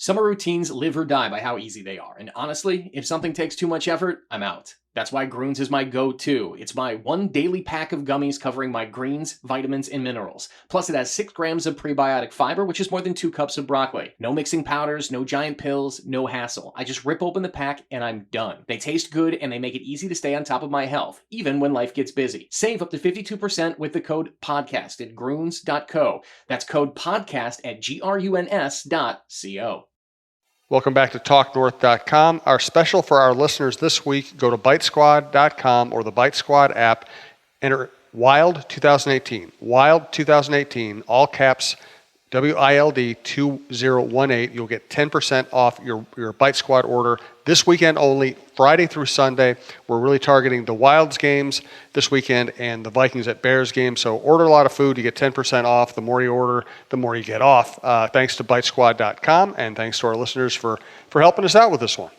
Summer routines live or die by how easy they are, and honestly, if something takes too much effort, I'm out. That's why Groons is my go-to. It's my one daily pack of gummies covering my greens, vitamins, and minerals. Plus, it has 6 grams of prebiotic fiber, which is more than 2 cups of broccoli. No mixing powders, no giant pills, no hassle. I just rip open the pack and I'm done. They taste good and they make it easy to stay on top of my health, even when life gets busy. Save up to 52% with the code PODCAST at Groons.co. That's code PODCAST at GRUNS.co. Welcome back to TalkNorth.com. Our special for our listeners this week, go to BiteSquad.com or the Bite Squad app, enter WILD 2018. WILD 2018, all caps, WILD 2018. You'll get 10% off your Bite Squad order this weekend only, Friday through Sunday. We're really targeting the Wilds games this weekend and the Vikings at Bears game. So order a lot of food, you get 10% off. The more you order, the more you get off. Thanks to BiteSquad.com, and thanks to our listeners for helping us out with this one.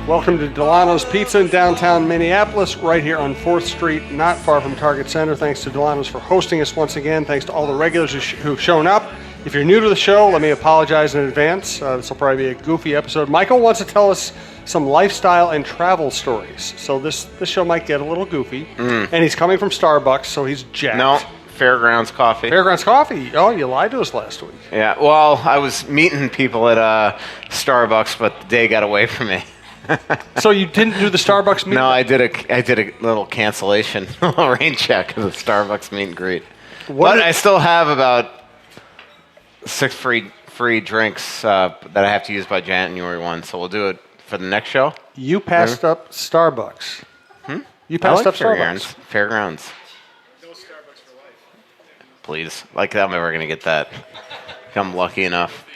Welcome to Dulono's Pizza in downtown Minneapolis, right here on 4th Street, not far from Target Center. Thanks to Dulono's for hosting us once again. Thanks to all the regulars who've shown up. If you're new to the show, let me apologize in advance. This will probably be a goofy episode. Michael wants to tell us some lifestyle and travel stories. So this show might get a little goofy. And he's coming from Starbucks, so he's jacked. No, Fairgrounds Coffee. Fairgrounds Coffee. Oh, you lied to us last week. Yeah, well, I was meeting people at Starbucks, but the day got away from me. So you didn't do the Starbucks meet? No, I did a little cancellation, a little rain check of the Starbucks meet and greet. I still have about 6 free drinks that I have to use by January 1, so we'll do it for the next show. You passed up Starbucks. You passed up Starbucks. Fairgrounds. No Starbucks for life. Please. Like, I'm never going to get that. I'm lucky enough.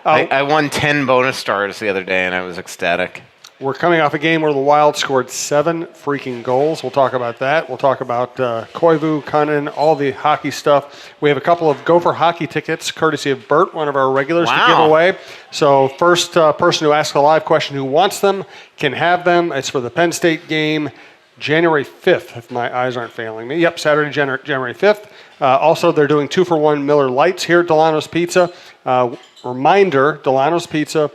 I won 10 bonus stars the other day, and I was ecstatic. We're coming off a game where the Wild scored 7 freaking goals. We'll talk about that. We'll talk about Koivu, Cunnin, all the hockey stuff. We have a couple of Gopher hockey tickets, courtesy of Bert, one of our regulars, to give away. So first person who asks a live question who wants them can have them. It's for the Penn State game, January 5th, if my eyes aren't failing me. Yep, Saturday, January 5th. Also, they're doing 2-for-1 Miller Lights here at Dulono's Pizza. Reminder, Dulono's Pizza,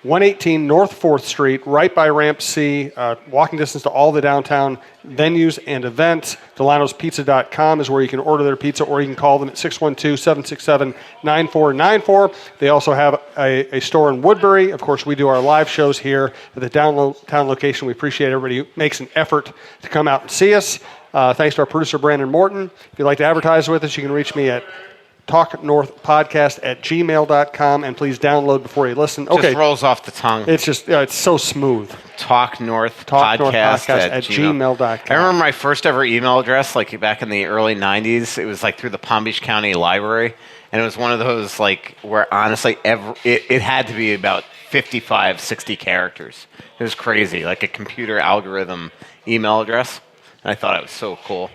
118 North 4th Street, right by Ramp C, walking distance to all the downtown venues and events. Dulono'sPizza.com is where you can order their pizza, or you can call them at 612-767-9494. They also have a store in Woodbury. Of course, we do our live shows here at the downtown location. We appreciate everybody who makes an effort to come out and see us. Thanks to our producer, Brandon Morton. If you'd like to advertise with us, you can reach me at talknorthpodcast@gmail.com, and please download before you listen. Okay. Just rolls off the tongue. It's just, it's so smooth. Talknorthpodcast at gmail.com. I remember my first ever email address, like back in the early 90s. It was like through the Palm Beach County Library, and it was one of those like where honestly it had to be about 55, 60 characters. It was crazy, like a computer algorithm email address. And I thought it was so cool.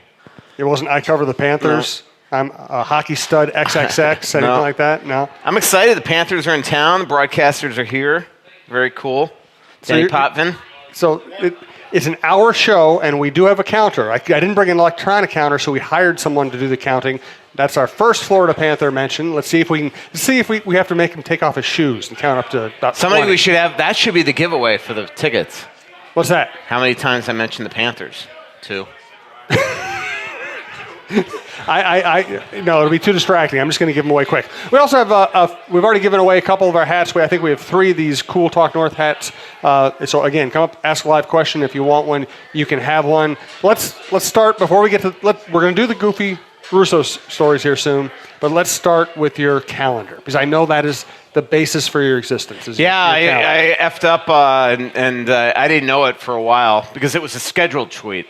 It wasn't I cover the Panthers. No. I'm a hockey stud XXX, anything like that? No. I'm excited. The Panthers are in town. The broadcasters are here. Very cool. Danny Potvin. So it's an hour show, and we do have a counter. I didn't bring an electronic counter, so we hired someone to do the counting. That's our first Florida Panther mention. Let's see if we have to make him take off his shoes and count up to about 20. We should have. That should be the giveaway for the tickets. What's that? How many times I mentioned the Panthers? 2. No, it'll be too distracting. I'm just going to give them away quick. We also have, we've already given away a couple of our hats. I think we have 3 of these cool Talk North hats. So again, come up, ask a live question. If you want one, you can have one. Let's start before we get to, we're going to do the goofy Russo stories here soon, but let's start with your calendar, because I know that is the basis for your existence. I effed up and I didn't know it for a while because it was a scheduled tweet.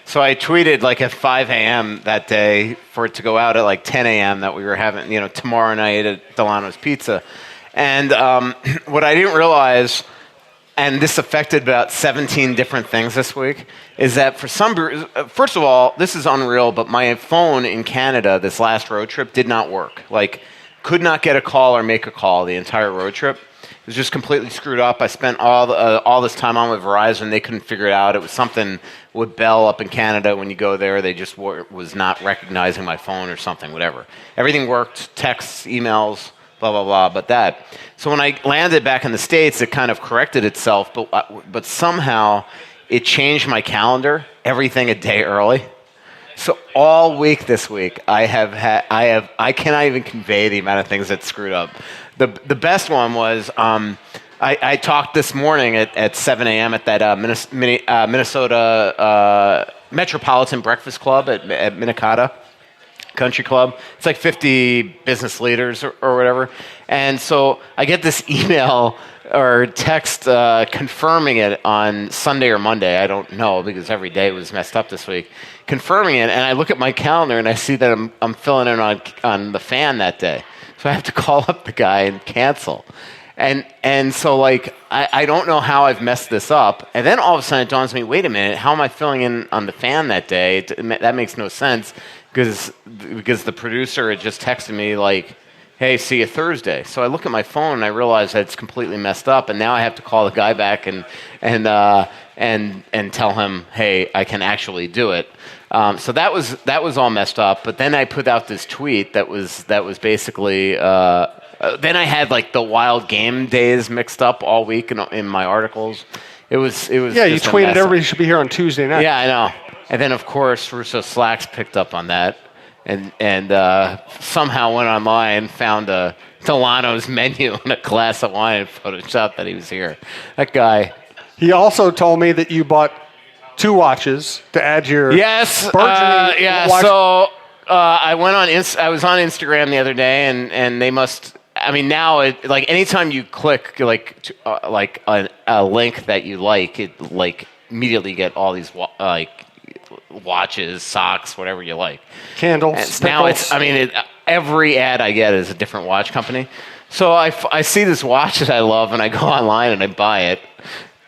So I tweeted like at 5 a.m. that day for it to go out at like 10 a.m. that we were having, tomorrow night at Dulono's Pizza. And what I didn't realize, and this affected about 17 different things this week, is that for first of all, this is unreal, but my phone in Canada this last road trip did not work. Like, could not get a call or make a call the entire road trip. It was just completely screwed up. I spent all this time on with Verizon. They couldn't figure it out. It was something with Bell up in Canada. When you go there, they just was not recognizing my phone or something, whatever. Everything worked, texts, emails, blah, blah, blah, but that. So when I landed back in the States, it kind of corrected itself, but somehow it changed my calendar, everything a day early. So all week this week, I cannot even convey the amount of things that screwed up. The best one was I talked this morning at 7 a.m. at that Minnesota Metropolitan Breakfast Club at Minnetonka Country Club. It's like 50 business leaders or whatever. And so I get this email or text confirming it on Sunday or Monday. I don't know because every day was messed up this week. Confirming it, and I look at my calendar and I see that I'm filling in on the fan that day. So I have to call up the guy and cancel. And so like I don't know how I've messed this up. And then all of a sudden it dawns on me, wait a minute, how am I filling in on the fan that day? That makes no sense because the producer had just texted me like, hey, see you Thursday. So I look at my phone and I realize that it's completely messed up, and now I have to call the guy back and tell him, hey, I can actually do it. So that was all messed up. But then I put out this tweet that was basically. Then I had like the wild game days mixed up all week in my articles. It was. Yeah, you tweeted everybody should be here on Tuesday night. Yeah, I know. And then of course Russo-Slacks picked up on that. And somehow went online, found a Dulono's menu and a glass of wine and photoshopped that he was here. That guy. He also told me that you bought 2 watches to add your burgeoning watch. So I went on. I was on Instagram the other day, and they must. I mean, now like anytime you click like a link that you like, it like immediately get all these watches, socks, whatever you like. Candles. Now every ad I get is a different watch company. So I see this watch that I love and I go online and I buy it.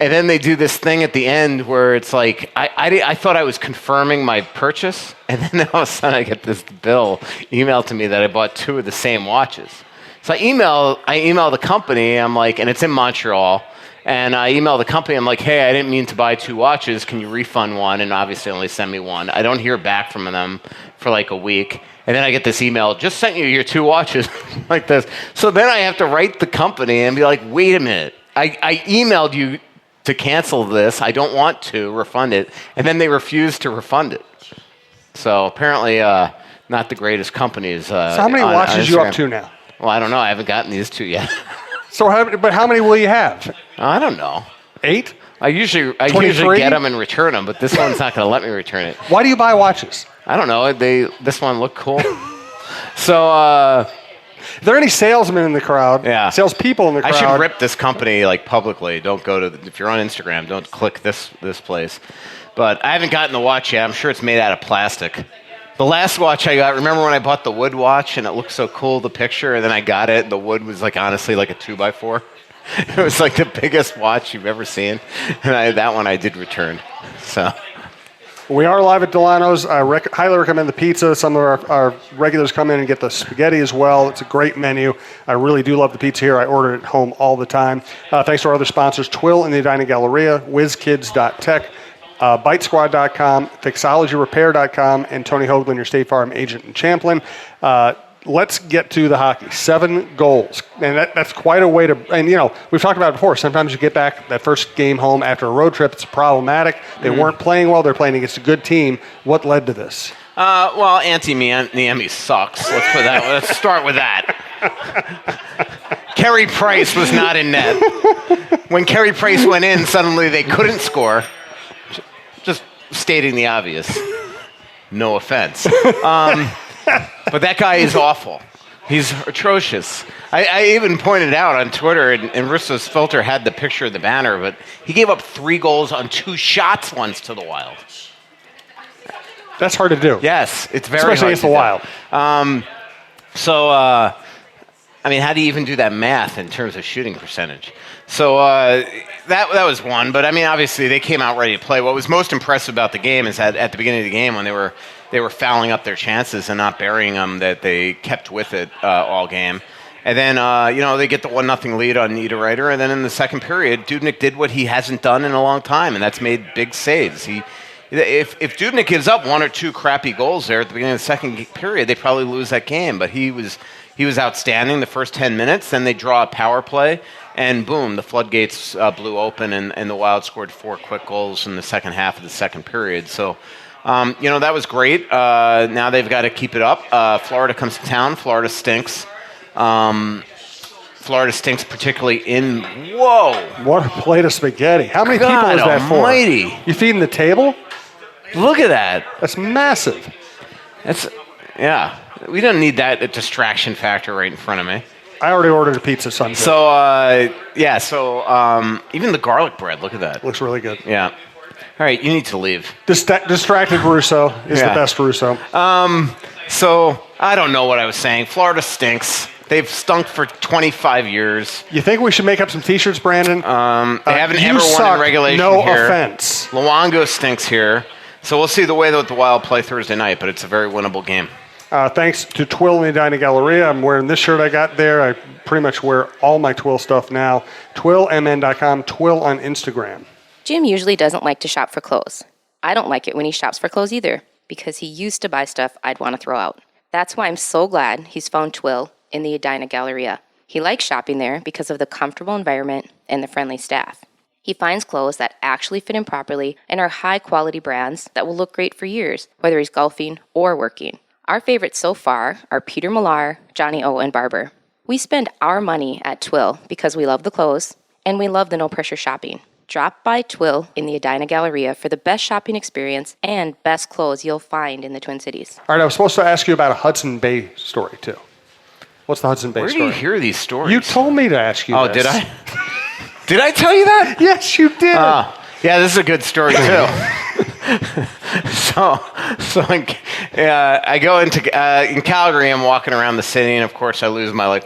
And then they do this thing at the end where it's like, I thought I was confirming my purchase. And then all of a sudden I get this bill emailed to me that I bought 2 of the same watches. So I email the company, I'm like, and it's in Montreal. And I email the company. I'm like, hey, I didn't mean to buy 2 watches. Can you refund one? And obviously only send me one. I don't hear back from them for like a week. And then I get this email, just sent you your 2 watches like this. So then I have to write the company and be like, wait a minute. I emailed you to cancel this. I don't want to refund it. And then they refuse to refund it. So apparently not the greatest companies. So how many watches are you up to now? Well, I don't know. I haven't gotten these 2 yet. So, but how many will you have? I don't know. 8? I usually get them and return them, but this one's not going to let me return it. Why do you buy watches? I don't know. This one looked cool. So, are there any salesmen in the crowd? Yeah. Salespeople in the crowd? I should rip this company like publicly. Don't go to if you're on Instagram, don't click this place. But I haven't gotten the watch yet. I'm sure it's made out of plastic. The last watch I got, remember when I bought the wood watch and it looked so cool, the picture, and then I got it, the wood was like honestly like a 2x4. It was like the biggest watch you've ever seen. And that one I did return. So we are live at Dulono's. I highly recommend the pizza. Some of our regulars come in and get the spaghetti as well. It's a great menu. I really do love the pizza here. I order it at home all the time. Thanks to our other sponsors, Twill and the Dining Galleria, Whizkids.tech, BiteSquad.com, Fixologyrepair.com, and Tony Hoaglund, your State Farm agent in Champlin. Let's get to the hockey. 7 goals. And that's quite a way to, and we've talked about it before. Sometimes you get back that first game home after a road trip. It's problematic. They weren't playing well. They're playing against a good team. What led to this? Well, Niemi sucks. Let's start with that. Carey Price was not in net. When Carey Price went in, suddenly they couldn't score. Just stating the obvious. No offense. But that guy is awful. He's atrocious. I even pointed out on Twitter, and Russo's filter had the picture of the banner, but he gave up 3 goals on 2 shots once to the Wild. That's hard to do. Yes, it's very Especially hard against to the do. Wild. I mean, how do you even do that math in terms of shooting percentage? So that was one. But I mean, obviously they came out ready to play. What was most impressive about the game is that at the beginning of the game when they were fouling up their chances and not burying them, that they kept with it all game. And then they get the 1-0 lead on Niederreiter, and then in the second period, Dubnyk did what he hasn't done in a long time, and that's made big saves. If Dubnyk gives up one or two crappy goals there at the beginning of the second period, they probably lose that game. But he was outstanding the first 10 minutes. Then they draw a power play, and boom, the floodgates blew open, and the Wild scored 4 quick goals in the second half of the second period. So, that was great. Now they've got to keep it up. Florida comes to town. Florida stinks. Florida stinks particularly in... Whoa! What a plate of spaghetti. How many people is that almighty. for? You feeding the table? Look at that. That's massive. Yeah. We don't need that distraction factor right in front of me. I already ordered a pizza Sunday. So, even the garlic bread, look at that. Looks really good. Yeah. All right, you need to leave. Distracted Russo is the best Russo. So, I don't know what I was saying. Florida stinks. They've stunk for 25 years. You think we should make up some T-shirts, Brandon? They haven't ever won in regulation no here. Offense. Luongo stinks here. So we'll see the way that the Wild play Thursday night, but it's a very winnable game. Thanks to Twill in the Edina Galleria. I'm wearing this shirt I got there. I pretty much wear all my Twill stuff now. TwillMN.com, Twill on Instagram. Jim usually doesn't like to shop for clothes. I don't like it when he shops for clothes either, because he used to buy stuff I'd want to throw out. That's why I'm so glad he's found Twill in the Edina Galleria. He likes shopping there because of the comfortable environment and the friendly staff. He finds clothes that actually fit him properly and are high-quality brands that will look great for years, whether he's golfing or working. Our favorites so far are Peter Millar, Johnny O, and Barber. We spend our money at Twill because we love the clothes and we love the no-pressure shopping. Drop by Twill in the Edina Galleria for the best shopping experience and best clothes you'll find in the Twin Cities. All right, I was supposed to ask you about a Hudson Bay story, too. What's the Hudson Bay story? Where do you hear these stories? You told me to ask you this. Did I? Did I tell you that? Yes, you did. Yeah, this is a good story, too. I go into in Calgary. I'm walking around the city, and of course, I lose my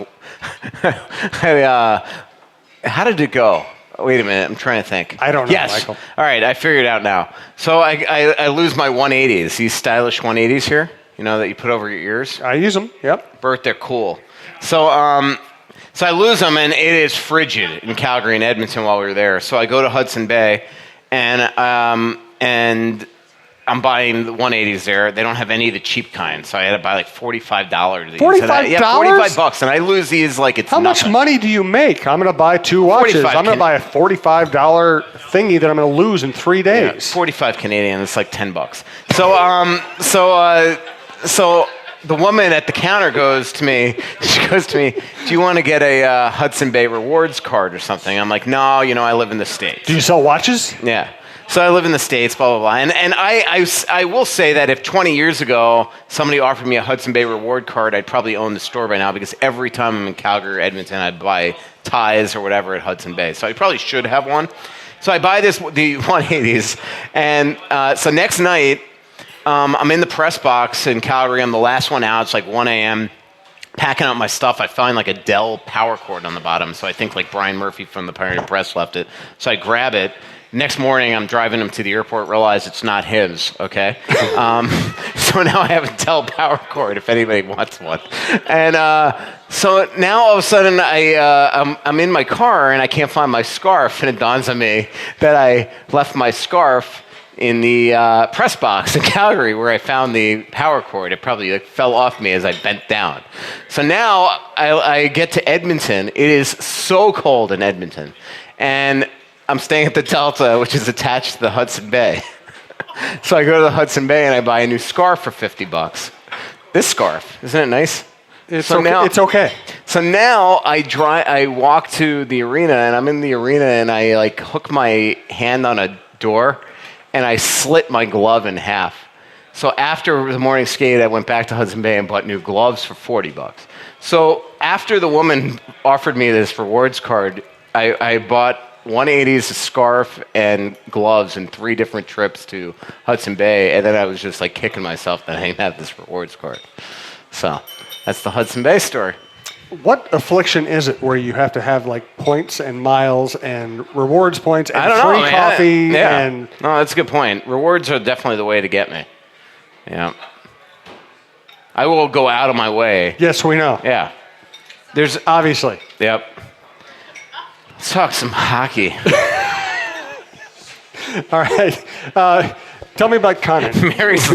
how did it go? Wait a minute, I'm trying to think. I don't know, yes. Michael. All right, I figured it out now. So I lose my 180s. These stylish 180s here, that you put over your ears. I use them. Yep. Bert, they're cool. So I lose them, and it is frigid in Calgary and Edmonton while we were there. So I go to Hudson Bay, and I'm buying the 180s there. They don't have any of the cheap kind, so I had to buy like $45 of these. $45? Yeah, $45, and I lose these like it's How much nothing. money do you make? I'm going to buy 2 watches. I'm going to buy a $45 thingy that I'm going to lose in 3 days. Yeah, 45 Canadian. It's like $10. So the woman at the counter goes to me, do you want to get a Hudson Bay Rewards card or something? I'm like, no, I live in the States. Do you sell watches? Yeah. So I live in the States, blah, blah, blah. And I will say that if 20 years ago somebody offered me a Hudson Bay Reward card, I'd probably own the store by now because every time I'm in Calgary or Edmonton, I'd buy ties or whatever at Hudson Bay. So I probably should have one. So I buy the 180s. And so next night, I'm in the press box in Calgary. I'm the last one out. It's like 1 a.m. Packing up my stuff. I find like a Dell power cord on the bottom. So I think like Brian Murphy from the Pioneer Press left it. So I grab it. Next morning, I'm driving him to the airport, realize it's not his, okay? So now I have a Dell power cord if anybody wants one. And so now all of a sudden, I'm in my car and I can't find my scarf, and it dawns on me that I left my scarf in the press box in Calgary where I found the power cord. It probably fell off me as I bent down. So now I get to Edmonton. It is so cold in Edmonton. And I'm staying at the Delta, which is attached to the Hudson Bay. So I go to the Hudson Bay and I buy a new scarf for $50. This scarf, isn't it nice? It's okay. So now I walk to the arena, and I'm in the arena, and I like hook my hand on a door, and I slit my glove in half. So after the morning skate, I went back to Hudson Bay and bought new gloves for $40. So after the woman offered me this rewards card, I bought 180s, a scarf, and gloves in 3 different trips to Hudson Bay, and then I was just like kicking myself that I didn't have this rewards card. So that's the Hudson Bay story. What affliction is it where you have to have like points and miles and rewards points and I don't free know, man. coffee Yeah. and No, that's a good point. Rewards are definitely the way to get me. Yeah. I will go out of my way. yes, we know. Yeah. There's Obviously. Yep. Let's talk some hockey. All right. Tell me about Conan. Mary's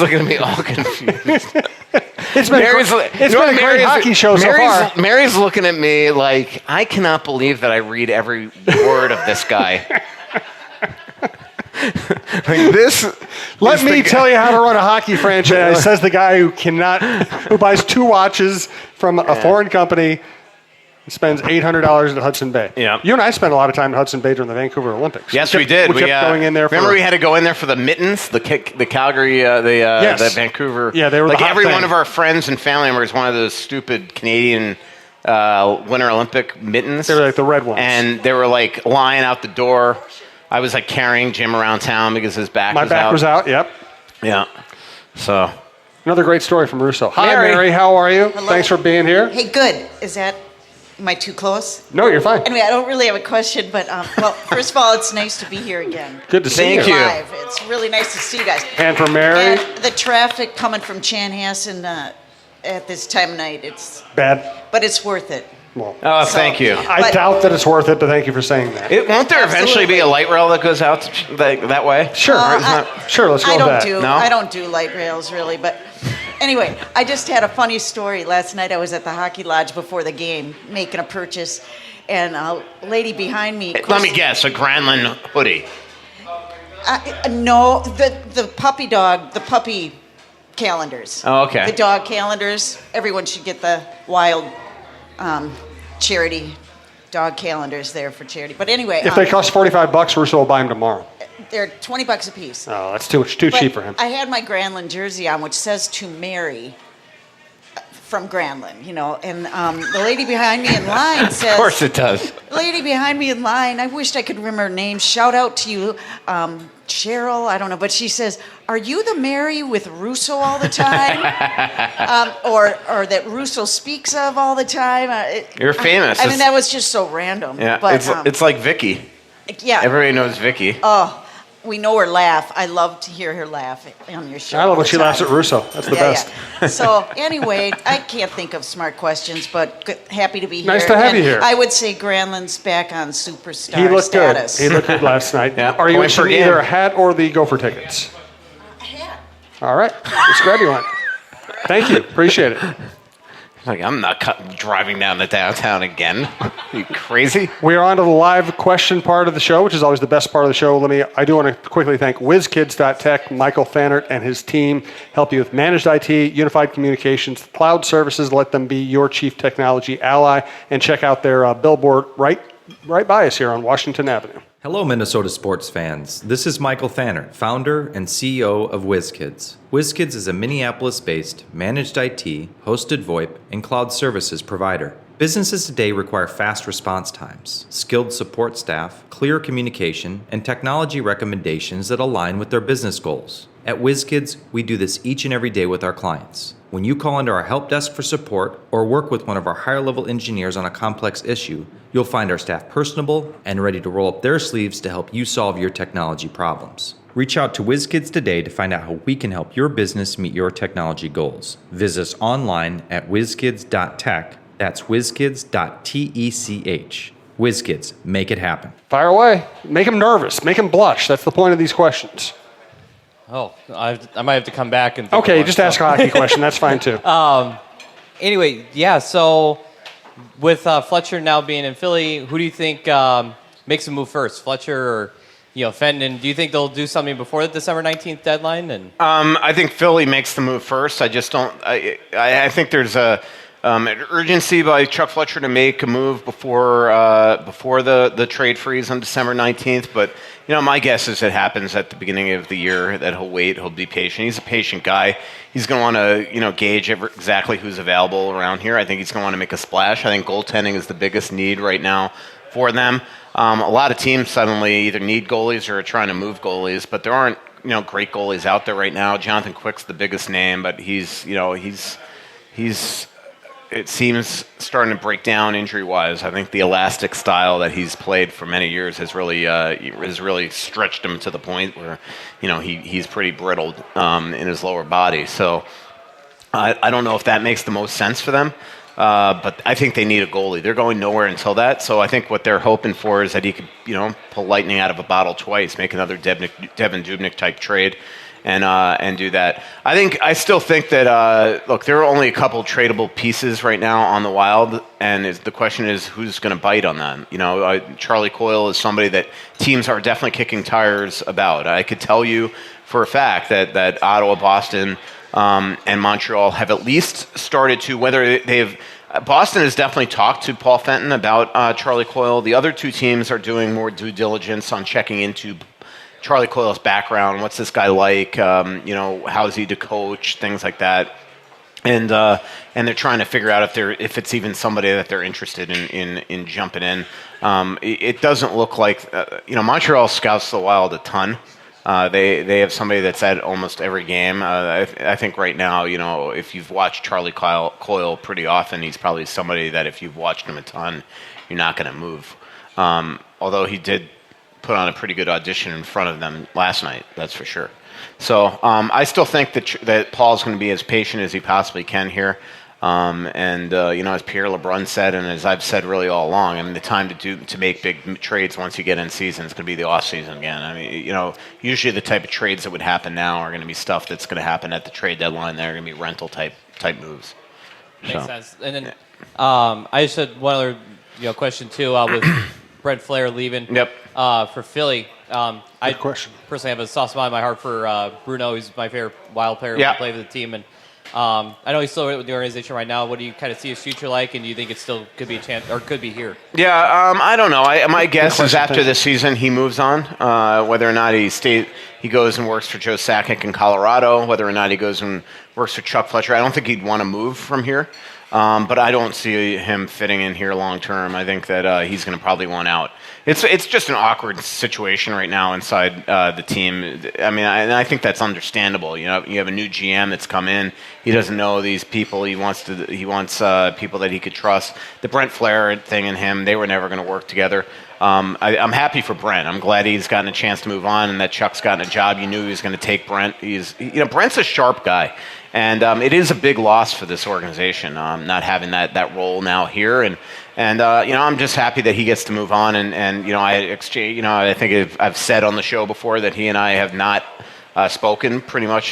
looking at me all confused. It's been a great hockey show so far. Mary's looking at me like, I cannot believe that I read every word of this guy. Like this. Let me tell you how to run a hockey franchise, says the guy who buys 2 watches from a foreign company, spends $800 at Hudson Bay. Yeah. You and I spent a lot of time at Hudson Bay during the Vancouver Olympics. Yes, we did. We kept going in there. Remember, we had to go in there for the mittens, the Calgary, Yes. the Vancouver. Yeah, they were like the hot every thing. one of our friends and family members. One of those stupid Canadian Winter Olympic mittens. They were like the red ones. And they were like lying out the door. I was like carrying Jim around town because his back My was back out. was out, yep. Yeah. So. Another great story from Russo. Hi, Mary. Mary. How are you? Hello. Thanks for being here. Hey, good. Am I too close? No, you're fine. Anyway, I don't really have a question, but well, first of all, it's nice to be here again. Good to see Thank you. you. Live. It's really nice to see you guys. And for Mary, And the traffic coming from Chanhassen at this time of night, but it's worth it. Well, Oh, So- thank you. I but- doubt that it's worth it, but thank you for saying that. Won't there eventually be a Absolutely. light rail that goes out that way? Sure. Sure, let's go I with don't that. do No? I don't do light rails really, but anyway, I just had a funny story. Last night I was at the hockey lodge before the game making a purchase, and a lady behind me. Let me guess, a Granlund hoodie. No, the puppy calendars. Oh, okay. The dog calendars. Everyone should get the wild charity dog calendars there for charity. But anyway, If they cost $45, Russo will buy them tomorrow. they're $20 a piece. Oh, that's too But cheap for him. I had my Granlund jersey on, which says "To Mary" from Granlund, and the lady behind me in line says, Of course it does. the lady behind me in line, I wished I could remember her name. Shout out to you, Cheryl, I don't know, but she says, "Are you the Mary with Russo all the time?" or that Russo speaks of all the time? You're famous. I mean, that was just so random. Yeah, But, it's like Vicky. yeah. Everybody knows Vicky. We know her laugh. I love to hear her laugh on your show. I love all when the she laughs at time. Russo. That's the best. Yeah. So anyway, I can't think of smart questions, but happy to be here. Nice to have And you here. I would say Granlund's back on superstar He looked status. good. He looked good last night. Yeah, Are you point per interested in either a game. hat or the Gopher tickets? Yeah. All right. Let's grab you one. Thank you. Appreciate it. Like, I'm not driving down to downtown again. You crazy? We are on to the live question part of the show, which is always the best part of the show. I do want to quickly thank Whizkids.tech, Michael Fannert and his team help you with managed IT, unified communications, cloud services. Let them be your chief technology ally, and check out their billboard right by us here on Washington Avenue. Hello, Minnesota sports fans. This is Michael Fannert, founder and CEO of WizKids. WizKids is a Minneapolis-based managed IT, hosted VoIP, and cloud services provider. Businesses today require fast response times, skilled support staff, clear communication, and technology recommendations that align with their business goals. At WizKids, we do this each and every day with our clients. When you call into our help desk for support or work with one of our higher-level engineers on a complex issue, you'll find our staff personable and ready to roll up their sleeves to help you solve your technology problems. Reach out to WizKids today to find out how we can help your business meet your technology goals. Visit us online at Whizkids.tech. That's Whizkids.tech. WizKids, make it happen. Fire away. Make them nervous. Make them blush. That's the point of these questions. Oh, I might have to come back and think Okay, of one, just so. ask a hockey question. That's fine, too. Anyway, yeah, so with Fletcher now being in Philly, who do you think makes a move first? Fletcher or Fenton? Do you think they'll do something before the December 19th deadline? And I think Philly makes the move first. I just don't. I think there's a urgency by Chuck Fletcher to make a move before the trade freeze on December 19th. But my guess is it happens at the beginning of the year. That he'll wait. He'll be patient. He's a patient guy. He's going to want to gauge exactly who's available around here. I think he's going to want to make a splash. I think goaltending is the biggest need right now for them. A lot of teams suddenly either need goalies or are trying to move goalies, but there aren't great goalies out there right now. Jonathan Quick's the biggest name, but he's it seems starting to break down injury-wise. I think the elastic style that he's played for many years has really stretched him to the point where, he's pretty brittled in his lower body. So I don't know if that makes the most sense for them, but I think they need a goalie. They're going nowhere until that. So I think what they're hoping for is that he could, pull lightning out of a bottle twice, make another Devin Dubnyk type trade. And do that. I still think that look, there are only a couple tradable pieces right now on the Wild, and the question is who's going to bite on them. Charlie Coyle is somebody that teams are definitely kicking tires about. I could tell you for a fact that Ottawa, Boston, and Montreal have at least started to, whether they've. Boston has definitely talked to Paul Fenton about Charlie Coyle. The other two teams are doing more due diligence on checking into Charlie Coyle's background. What's this guy like? How is he to coach? Things like that. And they're trying to figure out if it's even somebody that they're interested in jumping in. It doesn't look like Montreal scouts the Wild a ton. They have somebody that's at almost every game. I think right now, if you've watched Charlie Coyle pretty often, he's probably somebody that if you've watched him a ton, you're not going to move. Although he did put on a pretty good audition in front of them last night, that's for sure. So I still think that Paul's going to be as patient as he possibly can here. As Pierre LeBrun said, and as I've said really all along, the time to make big trades once you get in season is going to be the off season again. Usually the type of trades that would happen now are going to be stuff that's going to happen at the trade deadline. They're going to be rental type moves. Makes sense. And then I just had one other question too with Brent Flahr leaving. Yep. For Philly. I question. Personally have a soft spot in my heart for Bruno. He's my favorite Wild player Yeah. who played with the team. And I know he's still with the organization right now. What do you kind of see his future like? And do you think it still could be a chance or could be here? Yeah, I don't know. My guess is after this season he moves on. Whether or not he goes and works for Joe Sakic in Colorado, whether or not he goes and works for Chuck Fletcher. I don't think he'd want to move from here. But I don't see him fitting in here long term. I think that he's going to probably want out. It's just an awkward situation right now inside the team. I think that's understandable. You have a new GM that's come in. He doesn't know these people. He wants people that he could trust. The Brent Flahr thing and him, they were never going to work together. I'm happy for Brent. I'm glad he's gotten a chance to move on and that Chuck's gotten a job. You knew he was going to take Brent. Brent's a sharp guy. And it is a big loss for this organization, not having that role now here. And I'm just happy that he gets to move on. And I think I've said on the show before that he and I have not spoken pretty much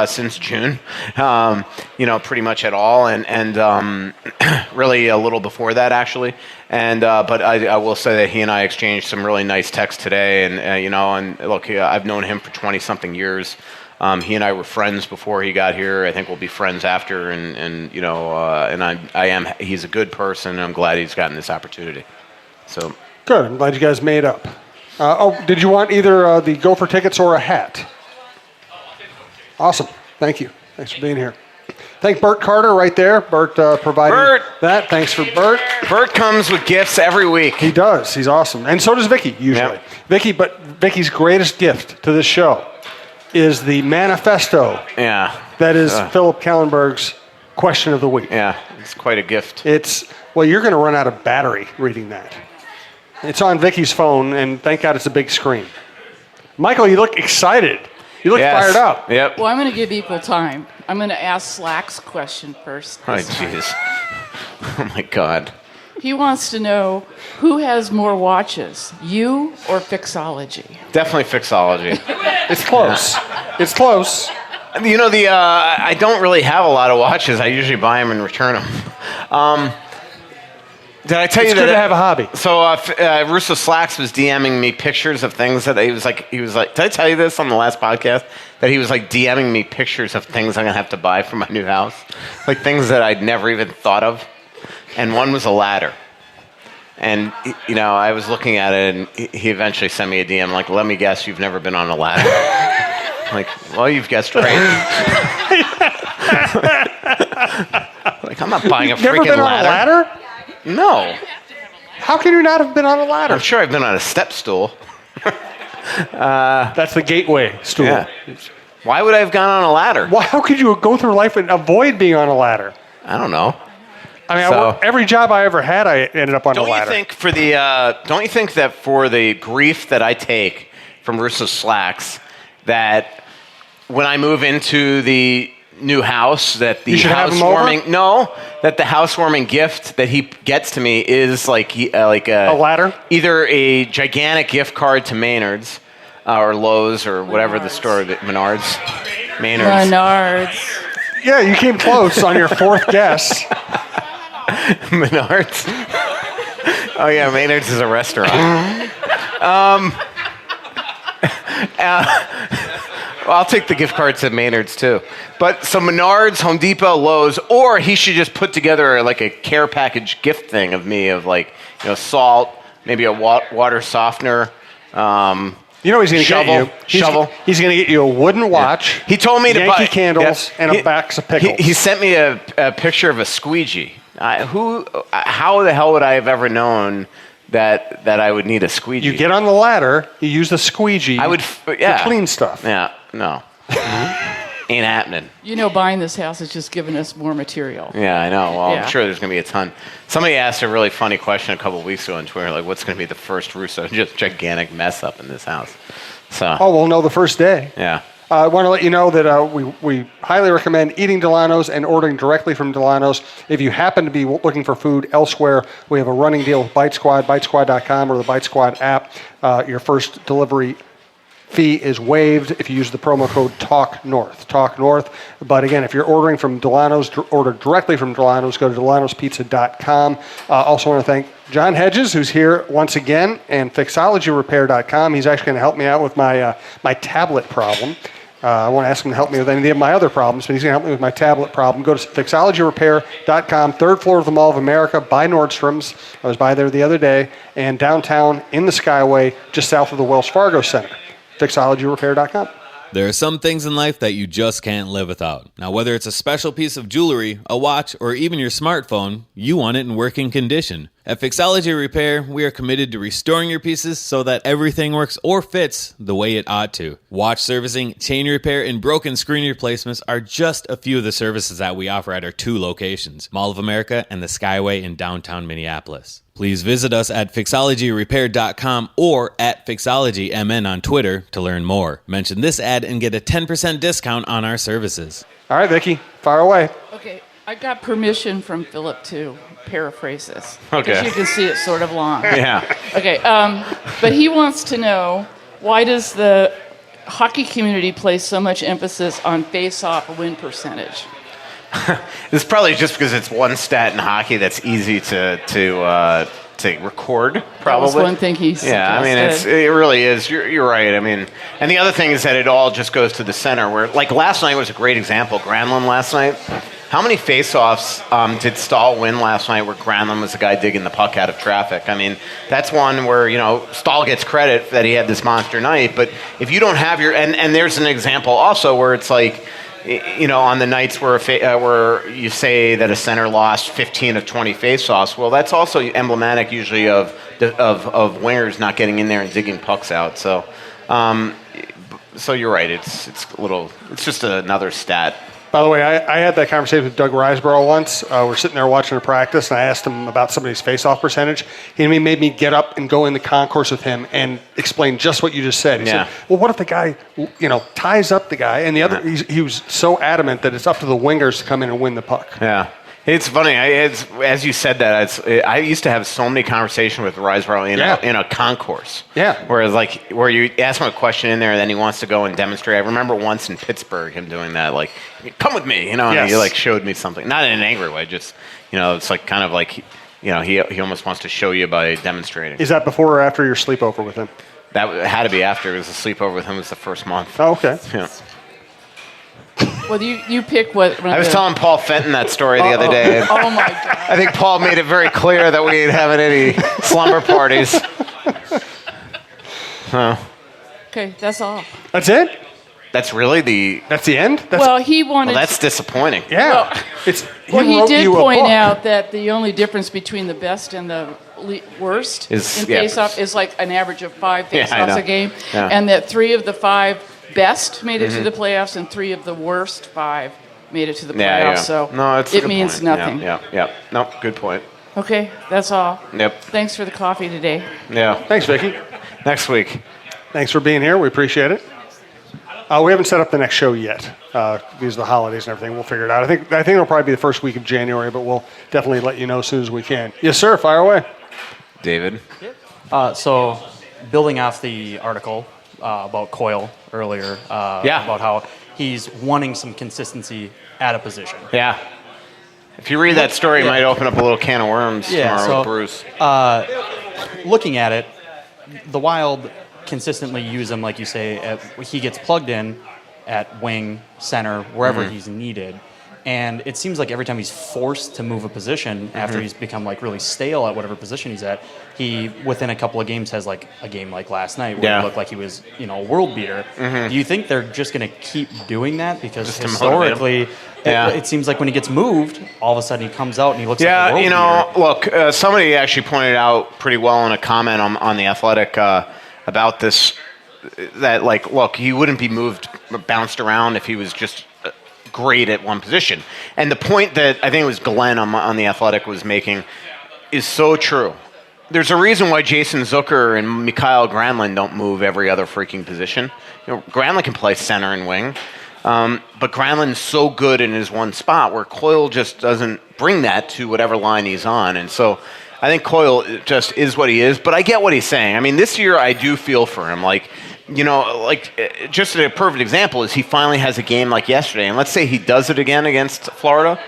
since June, pretty much at all, and really a little before that actually. But I will say that he and I exchanged some really nice texts today, and look, I've known him for 20-something years. He and I were friends before he got here. I think we'll be friends after, he's a good person, and I'm glad he's gotten this opportunity. So Good. I'm glad you guys made up. Did you want either the Gopher tickets or a hat? Awesome. Thank you. Thanks for being here. Thank Bert Carter right there. Bert providing that. Thanks for Bert. Bert comes with gifts every week. He does. He's awesome. And so does Vicky, usually. Yep. But Vicky's greatest gift to this show is the manifesto. Yeah. That is Philip Kallenberg's question of the week. Yeah, it's quite a gift. You're going to run out of battery reading that. It's on Vicky's phone, and thank God it's a big screen. Michael, you look excited. You look fired up. Yep. Well, I'm going to give equal time. I'm going to ask Slack's question first. Oh, jeez. Oh, my God. He wants to know who has more watches, you or Fixology? Definitely Fixology. It's close. It's close. I don't really have a lot of watches. I usually buy them and return them. Did I tell you It's that? good to have a hobby. So Russo Slacks was DMing me pictures of things that he was like. Did I tell you this on the last podcast? That he was like DMing me pictures of things I'm gonna have to buy for my new house, like things that I'd never even thought of. And one was a ladder. And I was looking at it, and he eventually sent me a DM like, "Let me guess, you've never been on a ladder." I'm like, well, you've guessed right. Like, I'm not buying a Never freaking been on a ladder? No. How can you not have been on a ladder? I'm sure I've been on a step stool. That's the gateway stool. Yeah. Why would I have gone on a ladder? Well, how could you go through life and avoid being on a ladder? I don't know. I mean, every job I ever had, I ended up on a ladder. Don't you think that for the grief that I take from Russo Slacks, that when I move into the new house, that the that the housewarming gift that he gets to me is like a ladder, either a gigantic gift card to Maynard's or Lowe's or whatever the store, Menards. Yeah, you came close on your fourth guess. Menards. Oh yeah, Maynard's is a restaurant. I'll take the gift card to Maynard's too. But so Menards, Home Depot, Lowe's, or he should just put together like a care package gift thing of me of like salt, maybe a water softener. You know he's going to get you. Shovel. He's going to get you a wooden watch. Yeah. He told me Yankee to buy candles and a box of pickles. He sent me a picture of a squeegee. How the hell would I have ever known that I would need a squeegee? You get on the ladder. You use the squeegee. To clean stuff. Yeah. No. Ain't happening. Buying this house has just given us more material. Yeah, I know. Well, I'm sure there's going to be a ton. Somebody asked a really funny question a couple of weeks ago on Twitter, like, what's going to be the first Russo just gigantic mess up in this house? So. Oh, we'll know the first day. Yeah. I want to let you know that we highly recommend eating Dulono's and ordering directly from Dulono's. If you happen to be looking for food elsewhere, we have a running deal with Bite Squad, bitesquad.com, or the Bite Squad app. Your first delivery fee is waived if you use the promo code TALKNORTH. But again, if you're ordering from Dulono's, order directly from Dulono's. Go to Dulono'sPizza.com. Also want to thank John Hedges, who's here once again, and Fixologyrepair.com. He's actually going to help me out with my tablet problem. I won't ask him to help me with any of my other problems, but he's going to help me with my tablet problem. Go to Fixologyrepair.com, third floor of the Mall of America by Nordstrom's. I was by there the other day, and downtown in the Skyway, just south of the Wells Fargo Center. Fixologyrepair.com. There are some things in life that you just can't live without. Now, whether it's a special piece of jewelry, a watch, or even your smartphone, you want it in working condition. At Fixology Repair, we are committed to restoring your pieces so that everything works or fits the way it ought to. Watch servicing, chain repair, and broken screen replacements are just a few of the services that we offer at our 2 locations, Mall of America and the Skyway in downtown Minneapolis. Please visit us at Fixologyrepair.com or at FixologyMN on Twitter to learn more. Mention this ad and get a 10% discount on our services. All right, Vicki, fire away. Okay, I got permission from Philip to paraphrase this. Okay. Because you can see it's sort of long. Yeah. Okay, but he wants to know, why does the hockey community place so much emphasis on face-off win percentage? It's probably just because it's one stat in hockey that's easy to record. Probably. That was one thing he suggested. Yeah, I mean, it really is. You're right. I mean, and the other thing is that it all just goes to the center. Where, like, last night was a great example. Granlund last night. How many face-offs did Stahl win last night where Granlund was the guy digging the puck out of traffic? I mean, that's one where, Stahl gets credit that he had this monster night. But if you don't have and there's an example also where it's like, on the nights where you say that a center lost 15 of 20 face-offs, well, that's also emblematic usually of wingers not getting in there and digging pucks out. So, you're right. It's just another stat. By the way, I had that conversation with Doug Riseborough once. We're sitting there watching a practice, and I asked him about somebody's face-off percentage. He made me get up and go in the concourse with him and explain just what you just said. He said, well, what if the guy, ties up the guy, and the other, he was so adamant that it's up to the wingers to come in and win the puck. Yeah. It's funny. As you said that, I used to have so many conversations with Riseborough in a concourse. Yeah. Where you ask him a question in there, and then he wants to go and demonstrate. I remember once in Pittsburgh him doing that, like, come with me, and he showed me something, not in an angry way, just it's like kind of like he almost wants to show you by demonstrating. Is that before or after your sleepover with him? That had to be after. It was a sleepover with him. It was the first month. Oh, okay. Yeah. Well, you pick what. I was telling Paul Fenton that story the other day. And Oh my God. I think Paul made it very clear that we ain't having any slumber parties. Okay, that's all. That's it? That's really the. That's the end? Well, he wanted. Well, that's disappointing. Yeah. Well, he wrote did you a point book. out that the only difference between the best and the worst Is- in yeah. face-off is like an average of 5 Yeah, I face-offs know. a game, Yeah. and that 3 of the 5 best made it to the playoffs, and 3 of the worst 5 made it to the playoffs. Yeah. So no, it's a it good means point. nothing. Yeah. No, good point. Okay, that's all. Yep. Thanks for the coffee today. Yeah. Thanks, Vicky. Next week. Thanks for being here. We appreciate it. We haven't set up the next show yet. These are the holidays and everything. We'll figure it out. I think it'll probably be the first week of January, but we'll definitely let you know as soon as we can. Yes, sir. Fire away. David. So, building off the article about Coyle earlier, about how he's wanting some consistency at a position. Yeah. If you read that story, you might open up a little can of worms tomorrow with Bruce. Looking at it, the Wild consistently use him, like you say, he gets plugged in at wing, center, wherever he's needed. And it seems like every time he's forced to move a position after he's become like really stale at whatever position he's at, he within a couple of games has like a game like last night where he looked like he was, a world beater. Do you think they're just going to keep doing that? Because Just to motivate historically, it seems like when he gets moved, all of a sudden he comes out and he looks like a world beater. Look, somebody actually pointed out pretty well in a comment on The Athletic about this, that, like, look, he wouldn't be moved, bounced around if he was just great at one position. And the point that I think it was Glenn on The Athletic was making is so true. There's a reason why Jason Zucker and Mikhail Granlund don't move every other freaking position. Granlund can play center and wing, but Granlund's so good in his one spot where Coyle just doesn't bring that to whatever line he's on. And so I think Coyle just is what he is, but I get what he's saying. I mean, this year I do feel for him. Just a perfect example is he finally has a game like yesterday, and let's say he does it again against Florida,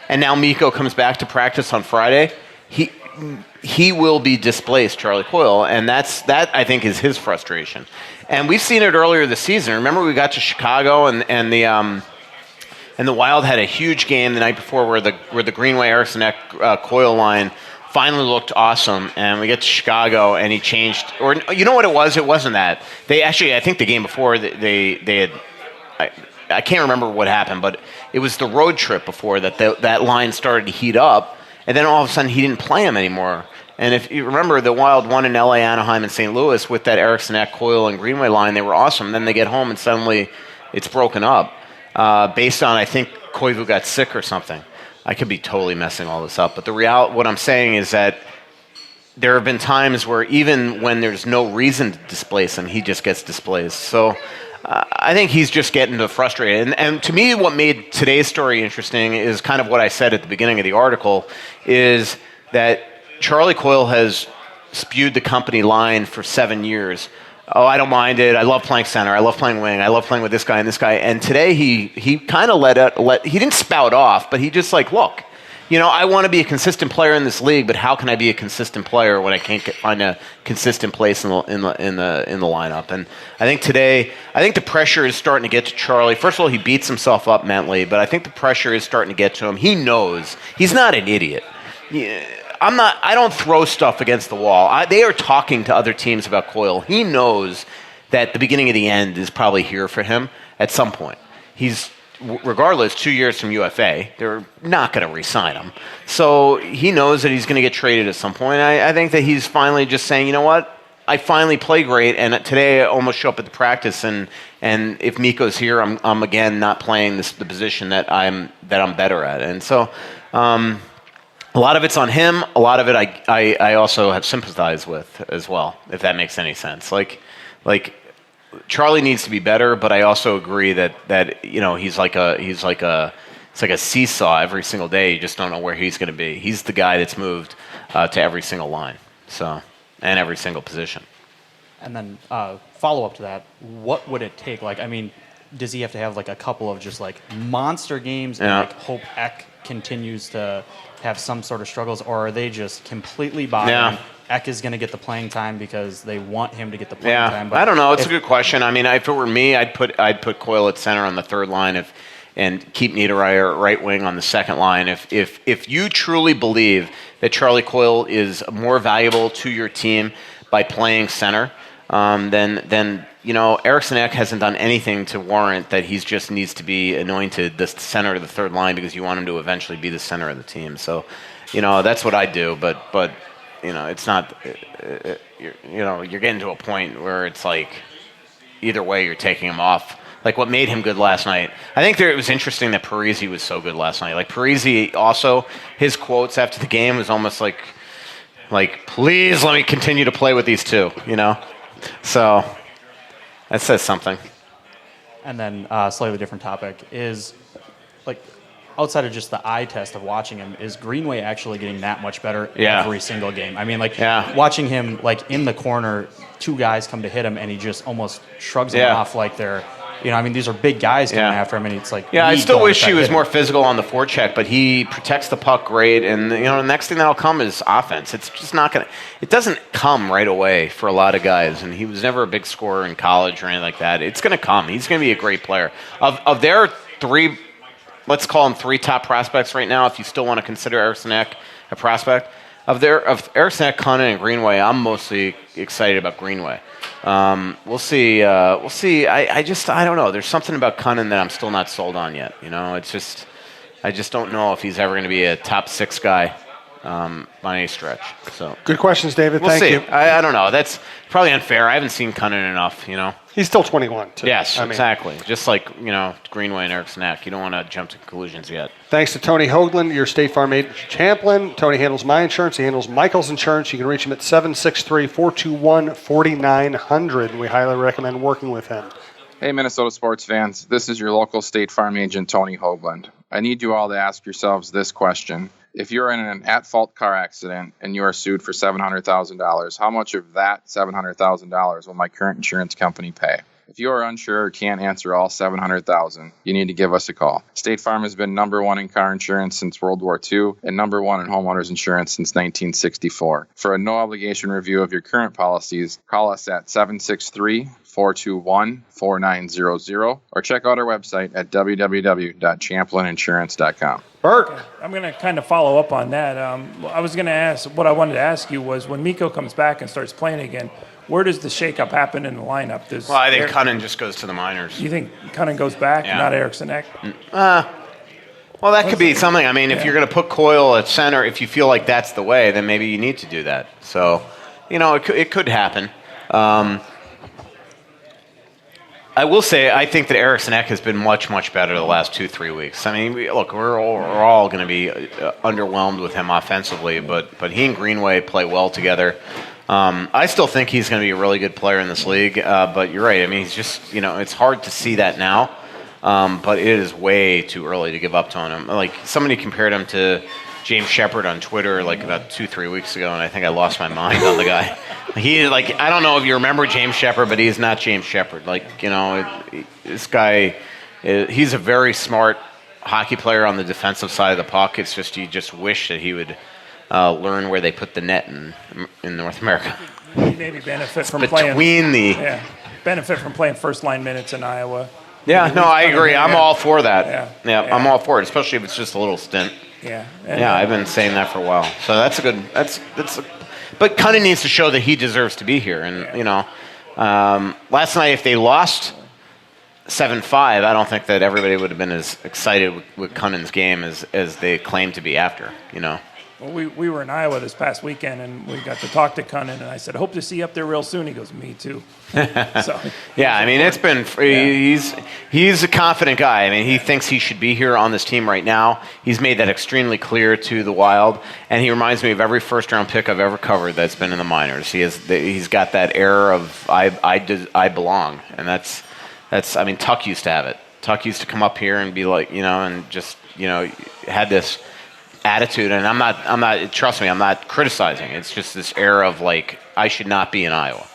and now Mikko comes back to practice on Friday. He will be displaced, Charlie Coyle, and that I think is his frustration. And we've seen it earlier this season. Remember, we got to Chicago, and the Wild had a huge game the night before where the Greenway Eriksson Coyle line finally looked awesome, and we get to Chicago, and he changed. Or you know what it was? It wasn't that. They actually, I think the game before they had. I can't remember what happened, but it was the road trip before that line started to heat up, and then all of a sudden he didn't play him anymore. And if you remember, the Wild won in L.A., Anaheim, and St. Louis with that Eriksson, Coyle, and Greenway line. They were awesome. Then they get home, and suddenly it's broken up based on, I think, Koivu got sick or something. I could be totally messing all this up, but what I'm saying is that there have been times where even when there's no reason to displace him, he just gets displaced. So I think he's just getting frustrated. And to me, what made today's story interesting is kind of what I said at the beginning of the article, is that Charlie Coyle has spewed the company line for 7 years. Oh, I don't mind it. I love playing center. I love playing wing. I love playing with this guy and this guy. And today he kind of he didn't spout off, but he just look, I want to be a consistent player in this league, but how can I be a consistent player when I can't find a consistent place in the lineup? And I think today, the pressure is starting to get to Charlie. First of all, he beats himself up mentally, but I think the pressure is starting to get to him. He knows he's not an idiot. I don't throw stuff against the wall. They are talking to other teams about Coyle. He knows that the beginning of the end is probably here for him at some point. He's, regardless, 2 years from UFA. They're not going to re-sign him. So he knows that he's going to get traded at some point. I think that he's finally just saying, you know what? I finally play great, and today I almost show up at the practice, and if Mikko's here, I'm again not playing the position that I'm better at. And so a lot of it's on him. A lot of it I also have sympathized with as well, if that makes any sense. Like Charlie needs to be better, but I also agree that he's like a seesaw every single day. You just don't know where he's going to be. He's the guy that's moved to every single line, and every single position. And then follow up to that, what would it take? Does he have to have a couple of just monster games and hope Eck continues to have some sort of struggles, or are they just completely bought in? Eck is going to get the playing time because they want him to get the playing time. But I don't know. It's a good question. I mean, if it were me, I'd put Coyle at center on the third line and keep Niederreiter right wing on the second line. If you truly believe that Charlie Coyle is more valuable to your team by playing center, then Eriksson Ek hasn't done anything to warrant that he just needs to be anointed the center of the third line because you want him to eventually be the center of the team. So, that's what I do. But it's not. You're getting to a point where it's like either way you're taking him off. Like what made him good last night. I think it was interesting that Parise was so good last night. Like Parise also, his quotes after the game was almost like please let me continue to play with these two. So that says something. And then slightly different topic is like outside of just the eye test of watching him, is Greenway actually getting that much better every single game? I mean, watching him in the corner, two guys come to hit him, and he just almost shrugs them off like they're, these are big guys coming after him, and it's like, I still wish he was more physical on the forecheck, but he protects the puck great, and the next thing that'll come is offense. It's just not gonna. It doesn't come right away for a lot of guys, and he was never a big scorer in college or anything like that. It's gonna come. He's gonna be a great player. Of their three, let's call them three top prospects right now, if you still want to consider Eriksson Ek a prospect. Of Eriksson Ek, Cunnin, and Greenway, I'm mostly excited about Greenway. We'll see. I don't know. There's something about Cunnin that I'm still not sold on yet. It's just, I just don't know if he's ever going to be a top 6 guy by any stretch. So good questions, David. We'll Thank see. you. I don't know. That's probably unfair. I haven't seen Cunnin enough. He's still 21. Too. Yes, exactly. Just like Greenway and Eriksson Ek. You don't want to jump to conclusions yet. Thanks to Tony Hoaglund, your State Farm agent champion. Tony handles my insurance. He handles Michael's insurance. You can reach him at 763-421-4900. We highly recommend working with him. Hey, Minnesota sports fans. This is your local State Farm agent, Tony Hoaglund. I need you all to ask yourselves this question. If you're in an at-fault car accident and you are sued for $700,000, how much of that $700,000 will my current insurance company pay? If you are unsure or can't answer all $700,000, you need to give us a call. State Farm has been #1 in car insurance since World War II and #1 in homeowners insurance since 1964. For a no-obligation review of your current policies, call us at 763-421-4900 or check out our website at www.champlininsurance.com. Bert. I'm going to kind of follow up on that. What I wanted to ask you was when Mikko comes back and starts playing again, where does the shakeup happen in the lineup? I think Cunnin just goes to the minors. You think Cunnin goes back, not Eriksson Ek? Well, that could be something. I mean, if you're going to put Coyle at center, if you feel like that's the way, then maybe you need to do that. So, it could happen. I will say, I think that Eriksson Ek has been much, much better the last 2-3 weeks. I mean, we're all going to be underwhelmed with him offensively, but he and Greenway play well together. I still think he's going to be a really good player in this league, but you're right. I mean, he's just, it's hard to see that now, but it is way too early to give up on him. Like, somebody compared him to James Shepard on Twitter about 2-3 weeks ago, and I think I lost my mind on the guy. I don't know if you remember James Shepard, but he's not James Shepard. This guy, he's a very smart hockey player on the defensive side of the puck. It's just, you just wish that he would learn where they put the net in North America. Maybe benefit from playing first line minutes in Iowa. Yeah, no, I agree. I'm all for that. Yeah, I'm all for it, especially if it's just a little stint. Yeah. I've been saying that for a while. So that's a good. But Cunnin needs to show that he deserves to be here. And last night if they lost 7-5, I don't think that everybody would have been as excited with Cunnin's game as they claimed to be after. Well, we were in Iowa this past weekend, and we got to talk to Cunnin, and I said, hope to see you up there real soon. He goes, me too. So, yeah, I mean, it's been he's a confident guy. I mean, he thinks he should be here on this team right now. He's made that extremely clear to the Wild, and he reminds me of every first-round pick I've ever covered that's been in the minors. He's got that air of I belong, and that's I mean, Tuck used to have it. Tuck used to come up here and be like, and just had this attitude, and I'm not trust me, I'm not criticizing. It's just this air of I should not be in Iowa.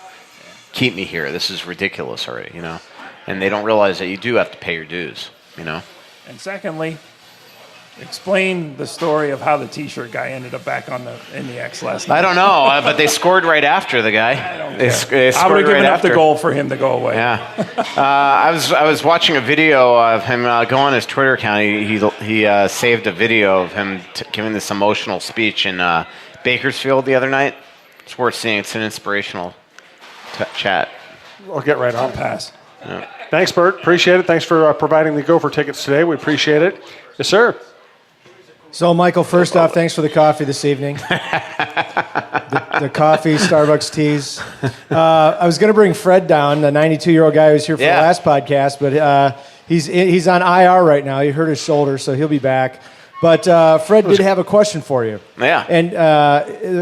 Keep me here. This is ridiculous already, And they don't realize that you do have to pay your dues, And secondly, Explain the story of how the T-shirt guy ended up back in the X last night. I don't know, but they scored right after the guy. I would have given up the goal for him to go away. Yeah, I was watching a video of him go on his Twitter account. He saved a video of him giving this emotional speech in Bakersfield the other night. It's worth seeing. It's an inspirational chat. I'll get right on. Pass. Yeah. Thanks, Bert. Appreciate it. Thanks for providing the Gopher tickets today. We appreciate it. Yes, sir. So, Michael, first off, thanks for the coffee this evening. the coffee, Starbucks teas. I was going to bring Fred down, the 92-year-old guy who was here for the last podcast, but he's on IR right now. He hurt his shoulder, so he'll be back. But Fred did have a question for you. Yeah. And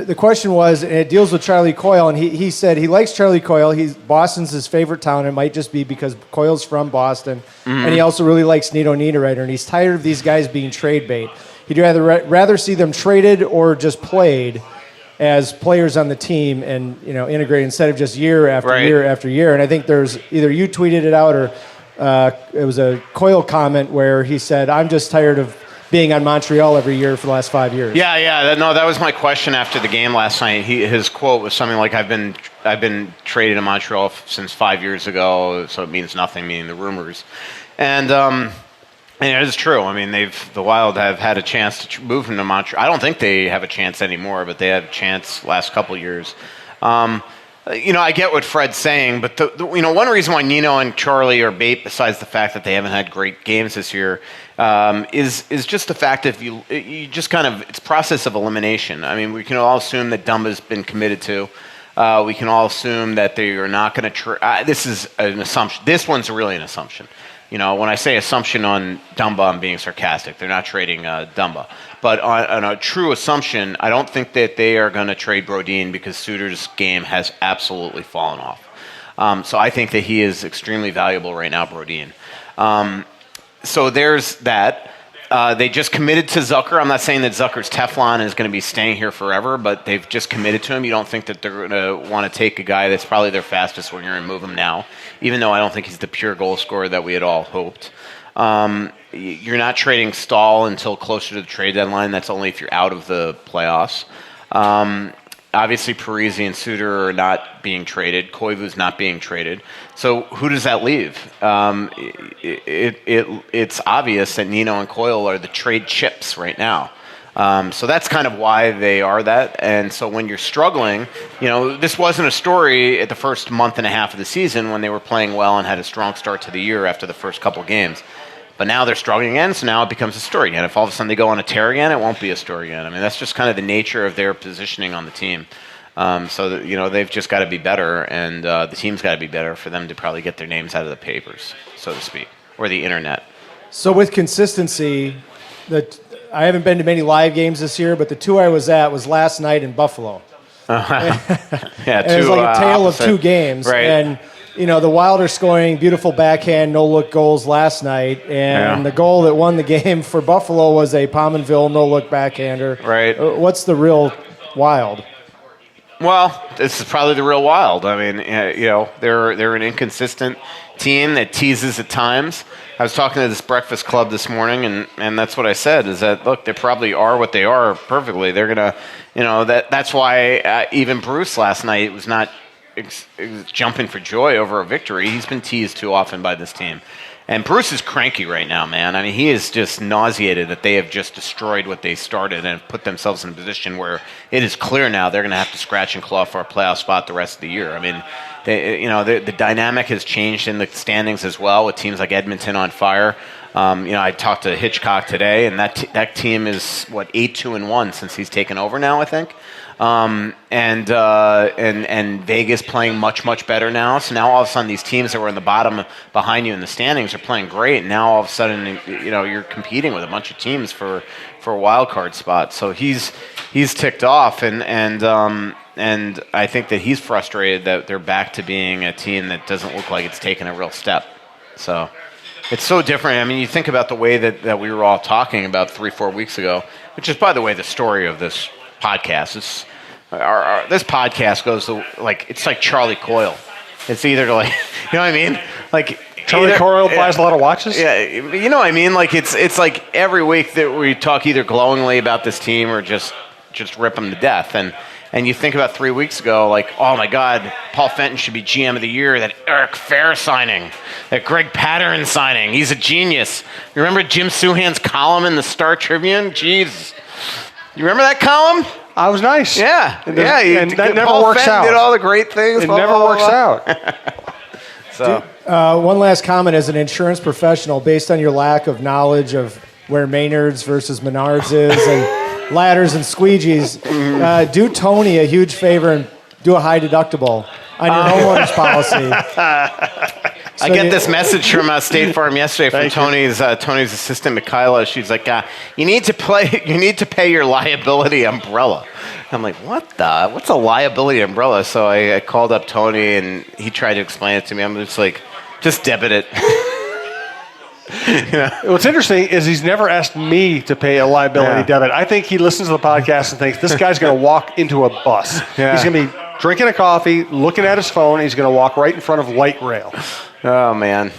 the question was, and it deals with Charlie Coyle, and he said he likes Charlie Coyle. Boston's his favorite town. It might just be because Coyle's from Boston. Mm-hmm. And he also really likes Nito Niederreiter, and he's tired of these guys being trade bait. He'd rather see them traded or just played as players on the team and integrated instead of just year after year after year. And I think there's either you tweeted it out or it was a Coyle comment where he said, "I'm just tired of being on Montreal every year for the last 5 years." Yeah. That was my question after the game last night. His quote was something like, "I've been traded in Montreal since 5 years ago, so it means nothing," meaning the rumors. And it is true. I mean, the Wild have had a chance to move him to Montreal. I don't think they have a chance anymore, but they had a chance last couple of years. I get what Fred's saying, but one reason why Nino and Charlie are bait, besides the fact that they haven't had great games this year, is just the fact that you just kind of, it's process of elimination. I mean, we can all assume that Dumba's been committed to. We can all assume that they are not going to. This is an assumption. This one's really an assumption. When I say assumption on Dumba, I'm being sarcastic. They're not trading Dumba. But on a true assumption, I don't think that they are going to trade Brodin because Suter's game has absolutely fallen off. So I think that he is extremely valuable right now, Brodin. So there's that. They just committed to Zucker. I'm not saying that Zucker's Teflon is going to be staying here forever, but they've just committed to him. You don't think that they're going to want to take a guy that's probably their fastest winger and move him now, even though I don't think he's the pure goal scorer that we had all hoped. You're not trading Stahl until closer to the trade deadline. That's only if you're out of the playoffs. Obviously, Parise and Suter are not being traded. Koivu's not being traded. So who does that leave? It's obvious that Nino and Coyle are the trade chips right now. So that's kind of why they are that. And so when you're struggling, this wasn't a story at the first month and a half of the season when they were playing well and had a strong start to the year after the first couple games. But now they're struggling again, so now it becomes a story again. If all of a sudden they go on a tear again, it won't be a story again. I mean, that's just kind of the nature of their positioning on the team. They've just got to be better, and the team's got to be better for them to probably get their names out of the papers, so to speak, or the internet. So with consistency, I haven't been to many live games this year, but the two I was at was last night in Buffalo. Yeah, and it was like a tale of two games. Right. And the Wild are scoring beautiful backhand, no-look goals last night, and the goal that won the game for Buffalo was a Pominville no-look backhander. Right. What's the real Wild? Well, this is probably the real Wild. I mean, they're an inconsistent team that teases at times. I was talking to this breakfast club this morning, and that's what I said, is that, look, they probably are what they are perfectly. They're going to, that's why even Bruce last night was not jumping for joy over a victory. He's been teased too often by this team. And Bruce is cranky right now, man. I mean, he is just nauseated that they have just destroyed what they started and put themselves in a position where it is clear now they're going to have to scratch and claw for a playoff spot the rest of the year. I mean, the dynamic has changed in the standings as well with teams like Edmonton on fire. I talked to Hitchcock today, and that team is 8-2-1 since he's taken over now, I think. And Vegas playing much better now. So now all of a sudden these teams that were in the bottom behind you in the standings are playing great. And now all of a sudden you're competing with a bunch of teams for a wild card spot. So he's ticked off, and I think that he's frustrated that they're back to being a team that doesn't look like it's taken a real step. So it's so different. I mean, you think about the way that we were all talking about 3-4 weeks ago, which is, by the way, the story of this podcast. This podcast goes to, it's like Charlie Coyle. It's either like, you know what I mean? Like, Charlie Coyle buys a lot of watches? Yeah, you know what I mean? Like, it's like every week that we talk either glowingly about this team or just rip them to death. And you think about 3 weeks ago, like, oh my God, Paul Fenton should be GM of the year. That Eric Fair signing, that Greg Patterson signing. He's a genius. You remember Jim Souhan's column in the Star Tribune? Jeez. You remember that column? I was nice. Yeah. And that never works Fenton out. Did all the great things. It never works out. So. One last comment as an insurance professional, based on your lack of knowledge of where Maynard's versus Menards is and ladders and squeegees, do Tony a huge favor and do a high deductible on your homeowner's policy. I get this message from State Farm yesterday from Tony's assistant, Michaela. She's like, "You need to pay your liability umbrella." I'm like, "What's a liability umbrella?" So I called up Tony, and he tried to explain it to me. I'm just like, "Just debit it." What's interesting is he's never asked me to pay a liability debit. I think he listens to the podcast and thinks this guy's going to walk into a bus. Yeah. He's going to be drinking a coffee, looking at his phone. And he's going to walk right in front of light rail. Oh, man.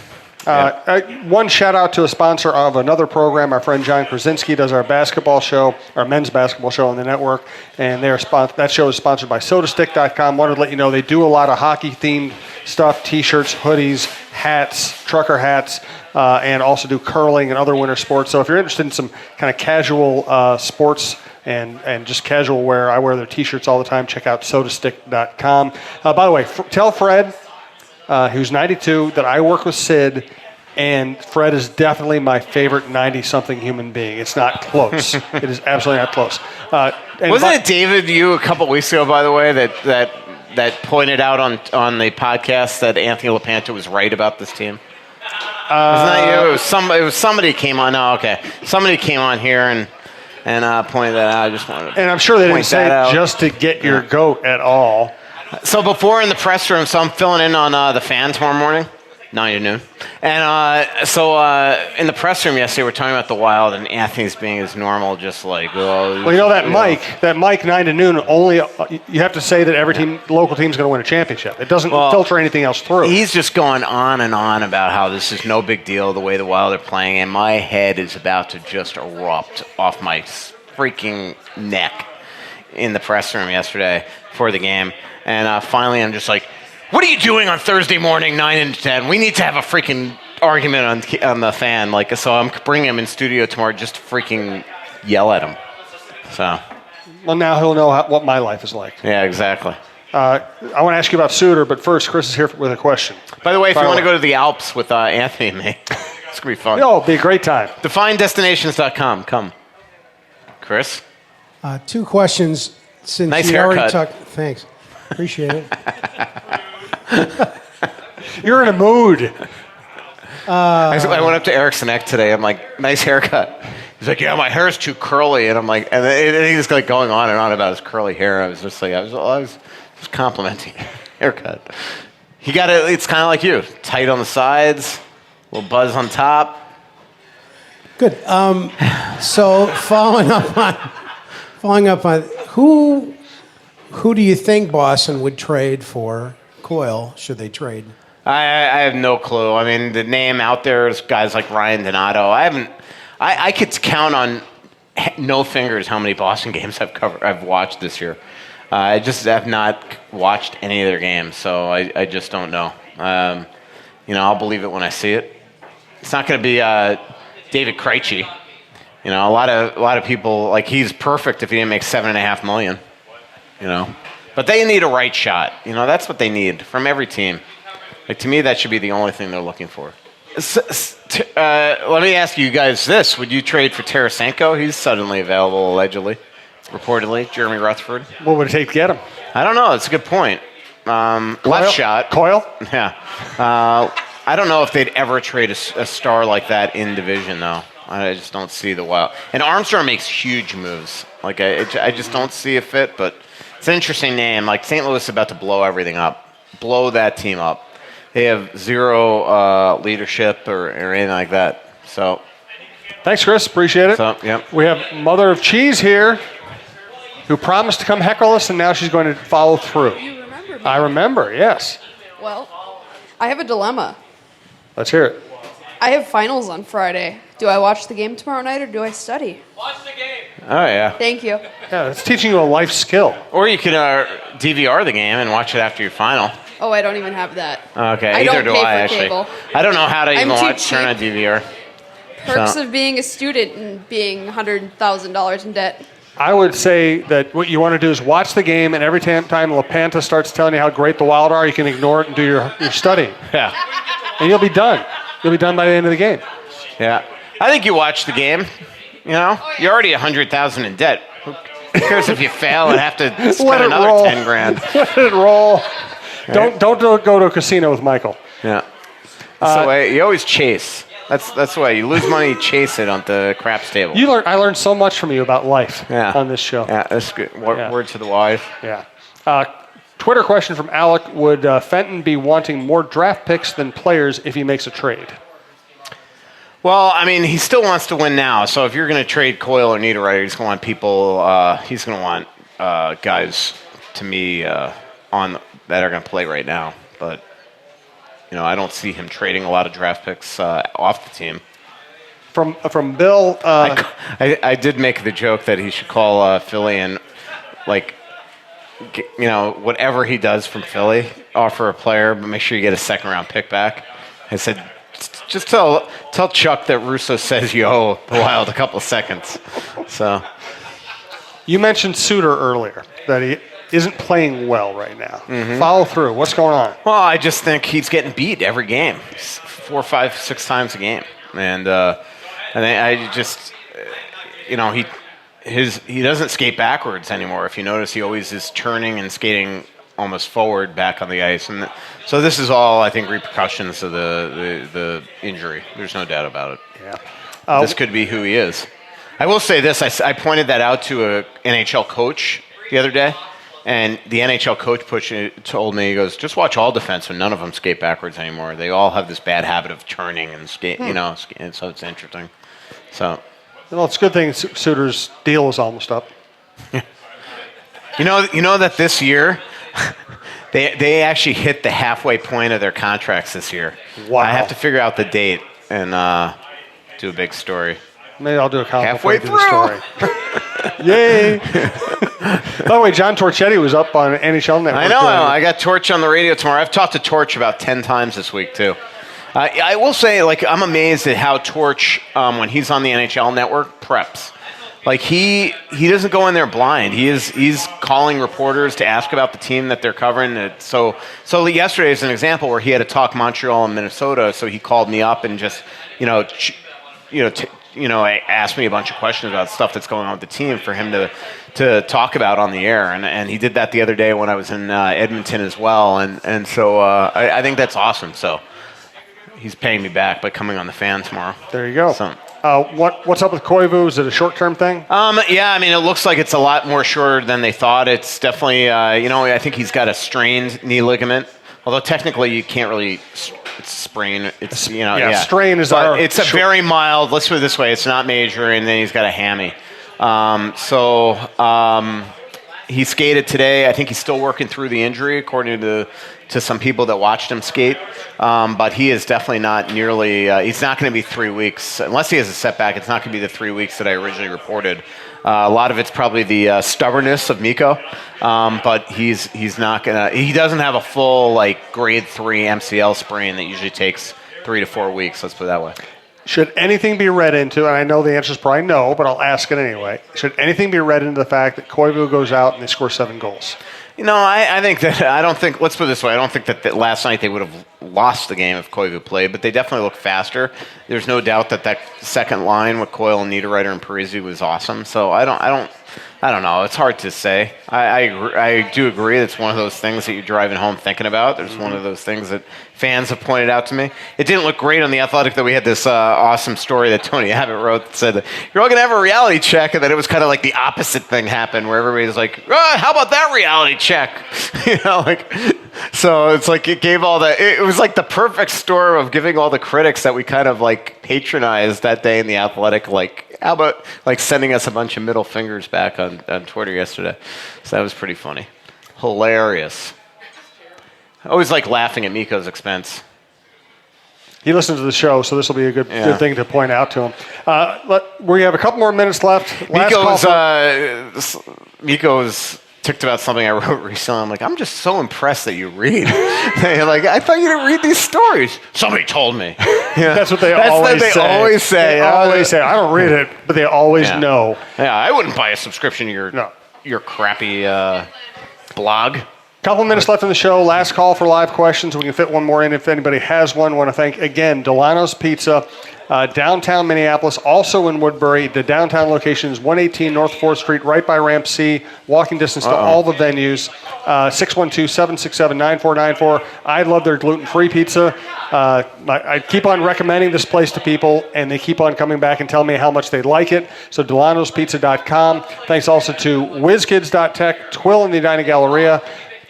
One shout out to a sponsor of another program. Our friend John Krasinski does our basketball show, our men's basketball show on the network, and that show is sponsored by SodaStick.com. Wanted to let you know they do a lot of hockey-themed stuff: T-shirts, hoodies, hats, trucker hats, and also do curling and other winter sports. So if you're interested in some kind of casual sports and just casual wear, I wear their T-shirts all the time. Check out SodaStick.com. By the way, tell Fred, who's 92, that I work with Sid, and Fred is definitely my favorite 90-something human being. It's not close. It is absolutely not close. Wasn't it David, you a couple weeks ago, by the way, that pointed out on the podcast that Anthony LaPanta was right about this team? Wasn't that you? It was somebody came on. Oh, okay. Somebody came on here and pointed that out. I just wanted to And I'm sure they didn't say it just to get your goat at all. So before in the press room, so I'm filling in on the fan tomorrow morning, 9 to noon. And so in the press room yesterday, we're talking about the Wild, and Anthony's being as normal, just like, oh. Well, you know that Mike 9 to noon, only you have to say that every local team's going to win a championship. It doesn't filter anything else through. He's just going on and on about how this is no big deal, the way the Wild are playing, and my head is about to just erupt off my freaking neck in the press room yesterday for the game. And finally, I'm just like, what are you doing on Thursday morning, 9 and 10? We need to have a freaking argument on the fan. Like, so I'm bringing him in studio tomorrow just to freaking yell at him. So. Well, now he'll know what my life is like. Yeah, exactly. I want to ask you about Suter, but first, Chris is here with a question. By the way, if you want to go to the Alps with Anthony and me, it's going to be fun. Oh, it'll be a great time. DefineDestinations.com. Come. Chris? 2 questions. Since nice you haircut. already thanks. Appreciate it. You're in a mood. I went up to Eric's neck today. I'm like, nice haircut. He's like, yeah, my hair's too curly. And I'm like, and he was like going on and on about his curly hair. I was just like, I was just complimenting haircut. He got it. It's kind of like you, tight on the sides, a little buzz on top. Good. So following up on who do you think Boston would trade for Coyle? Should they trade? I have no clue. I mean, the name out there is guys like Ryan Donato. I could count on no fingers how many Boston games I've watched this year. I just have not watched any of their games, so I just don't know. I'll believe it when I see it. It's not going to be David Krejci. A lot of people, like, he's perfect if he didn't make $7.5 million. But they need a right shot. That's what they need from every team. Like, to me, that should be the only thing they're looking for. Let me ask you guys this. Would you trade for Tarasenko? He's suddenly available, allegedly, reportedly. Jeremy Rutherford. What would it take to get him? I don't know. It's a good point. Left shot. Coyle? Yeah. I don't know if they'd ever trade a star like that in division, though. I just don't see the Wild. And Armstrong makes huge moves. Like, I just don't see a fit, but it's an interesting name. Like, St. Louis is about to blow everything up. Blow that team up. They have zero leadership or anything like that. So, thanks, Chris. Appreciate it. So, yep. We have Mother of Cheese here, who promised to come heckle us, and now she's going to follow through. You remember me? I remember, yes. Well, I have a dilemma. Let's hear it. I have finals on Friday. Do I watch the game tomorrow night or do I study? Oh, yeah. Thank you. Yeah, it's teaching you a life skill. Or you can DVR the game and watch it after your final. Oh, I don't even have that. Okay, I either don't do pay I, for actually. cable. I don't know how to I'm even too turn on cheap. DVR. Perks So- of being a student and being $100,000 in debt. I would say that what you want to do is watch the game, and every time LaPanta starts telling you how great the Wild are, you can ignore it and do your studying. Yeah. And you'll be done. You'll be done by the end of the game. Yeah. I think you watch the game. You know, you're already 100,000 in debt. Who cares if you fail and have to Let spend it another roll. 10 grand? Let it roll. Don't go to a casino with Michael. Yeah. That's the way you always chase. That's the way you lose money, chase it on the craps table. I learned so much from you about life on this show. Yeah, that's good. Word to the wise. Yeah. Twitter question from Alec: would Fenton be wanting more draft picks than players if he makes a trade? Well, I mean, he still wants to win now. So if you're going to trade Coyle or Niederreiter, he's going to want people. He's going to want guys to me on that are going to play right now. But I don't see him trading a lot of draft picks off the team. From Bill, I did make the joke that he should call Philly and whatever he does from Philly, offer a player, but make sure you get a second round pick back. I said, just tell Chuck that Russo says you owe the Wild a couple of seconds. So, you mentioned Suter earlier, that he isn't playing well right now. Mm-hmm. Follow through. What's going on? Well, I just think he's getting beat every game, 4, 5, 6 times a game, and I just, he doesn't skate backwards anymore. If you notice, he always is turning and skating almost forward back on the ice, and so this is all, I think, repercussions of the injury. There's no doubt about it. Yeah, this could be who he is. I will say this: I pointed that out to an NHL coach the other day, and the NHL coach told me, he goes, "Just watch all defensemen. None of them skate backwards anymore. They all have this bad habit of turning and skate. And so it's interesting." So, well, it's a good thing Suter's deal is almost up. You know that this year they actually hit the halfway point of their contracts this year. Wow! I have to figure out the date and do a big story. Maybe I'll do a comment halfway through the story. Yay! By the way, John Torchetti was up on NHL Network. I know. I got Torch on the radio tomorrow. I've talked to Torch about 10 times this week too. I will say, I'm amazed at how Torch, when he's on the NHL Network, preps. He doesn't go in there blind. He's calling reporters to ask about the team that they're covering. So yesterday is an example where he had to talk Montreal and Minnesota. So he called me up and just asked me a bunch of questions about stuff that's going on with the team for him to talk about on the air. And he did that the other day when I was in Edmonton as well. And so I think that's awesome. So he's paying me back by coming on the Fan tomorrow. There you go. So, what's up with Koivu? Is it a short-term thing? Yeah, I mean, it looks like it's a lot more shorter than they thought. It's definitely, I think he's got a strained knee ligament. Although technically you can't really, it's sprain. It's, strain is it's a very mild, let's put it this way, it's not major, and then he's got a hammy. He skated today. I think he's still working through the injury, according to some people that watched him skate. But he is definitely not nearly, he's not going to be 3 weeks. Unless he has a setback, it's not going to be the 3 weeks that I originally reported. A lot of it's probably the stubbornness of Mikko. But he's not going to, he doesn't have a full, grade 3 MCL sprain that usually takes 3 to 4 weeks. Let's put it that way. Should anything be read into, and I know the answer is probably no, but I'll ask it anyway. Should anything be read into the fact that Koivu goes out and they score 7 goals? I think that, let's put it this way, I don't think that last night they would have lost the game if Koivu played, but they definitely look faster. There's no doubt that second line with Coyle and Niederreiter and Parise was awesome. So I don't know. It's hard to say. I do agree. It's one of those things that you're driving home thinking about. There's one of those things that fans have pointed out to me. It didn't look great on The Athletic that we had this awesome story that Tony Abbott wrote that said, you're all going to have a reality check, and then it was kind of like the opposite thing happened where everybody's like, how about that reality check? So it's like it gave all that. It was like the perfect storm of giving all the critics that we kind of patronized that day in The Athletic, how about sending us a bunch of middle fingers back on Twitter yesterday. So that was pretty funny. Hilarious. I always like laughing at Mikko's expense. He listens to the show, so this will be a good thing to point out to him. We have a couple more minutes left. Miko's ticked about something I wrote recently. I'm like, I'm just so impressed that you read. Like, I thought you didn't read these stories. Somebody told me. That's what they always say. They always say. I don't read it, but they always know. Yeah, I wouldn't buy a subscription to your crappy blog. Couple minutes left in the show. Last call for live questions. We can fit one more in if anybody has one. Want to thank, again, Dulono's Pizza, downtown Minneapolis, also in Woodbury. The downtown location is 118 North 4th Street, right by Ramp C. Walking distance to all the venues. 612-767-9494. I love their gluten-free pizza. I keep on recommending this place to people, and they keep on coming back and telling me how much they like it. So Dulono'sPizza.com. Thanks also to Whizkids.tech, Twill in the Edina Galleria,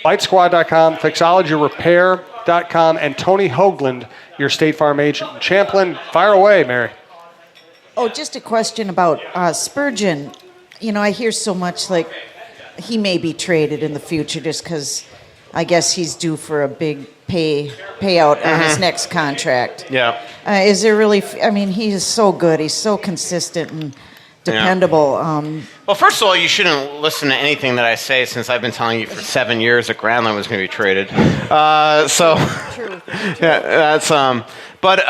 BiteSquad.com, FixologyRepair.com, and Tony Hoaglund, your State Farm agent in Champlin. Fire away, Mary. Oh, just a question about Spurgeon. You know, I hear so much like he may be traded in the future just because I guess he's due for a big payout on his next contract. Yeah. Is there really? I mean, he is so good. He's so consistent and dependable. Well, first of all, you shouldn't listen to anything that I say since I've been telling you for 7 years that Granlund was going to be traded. But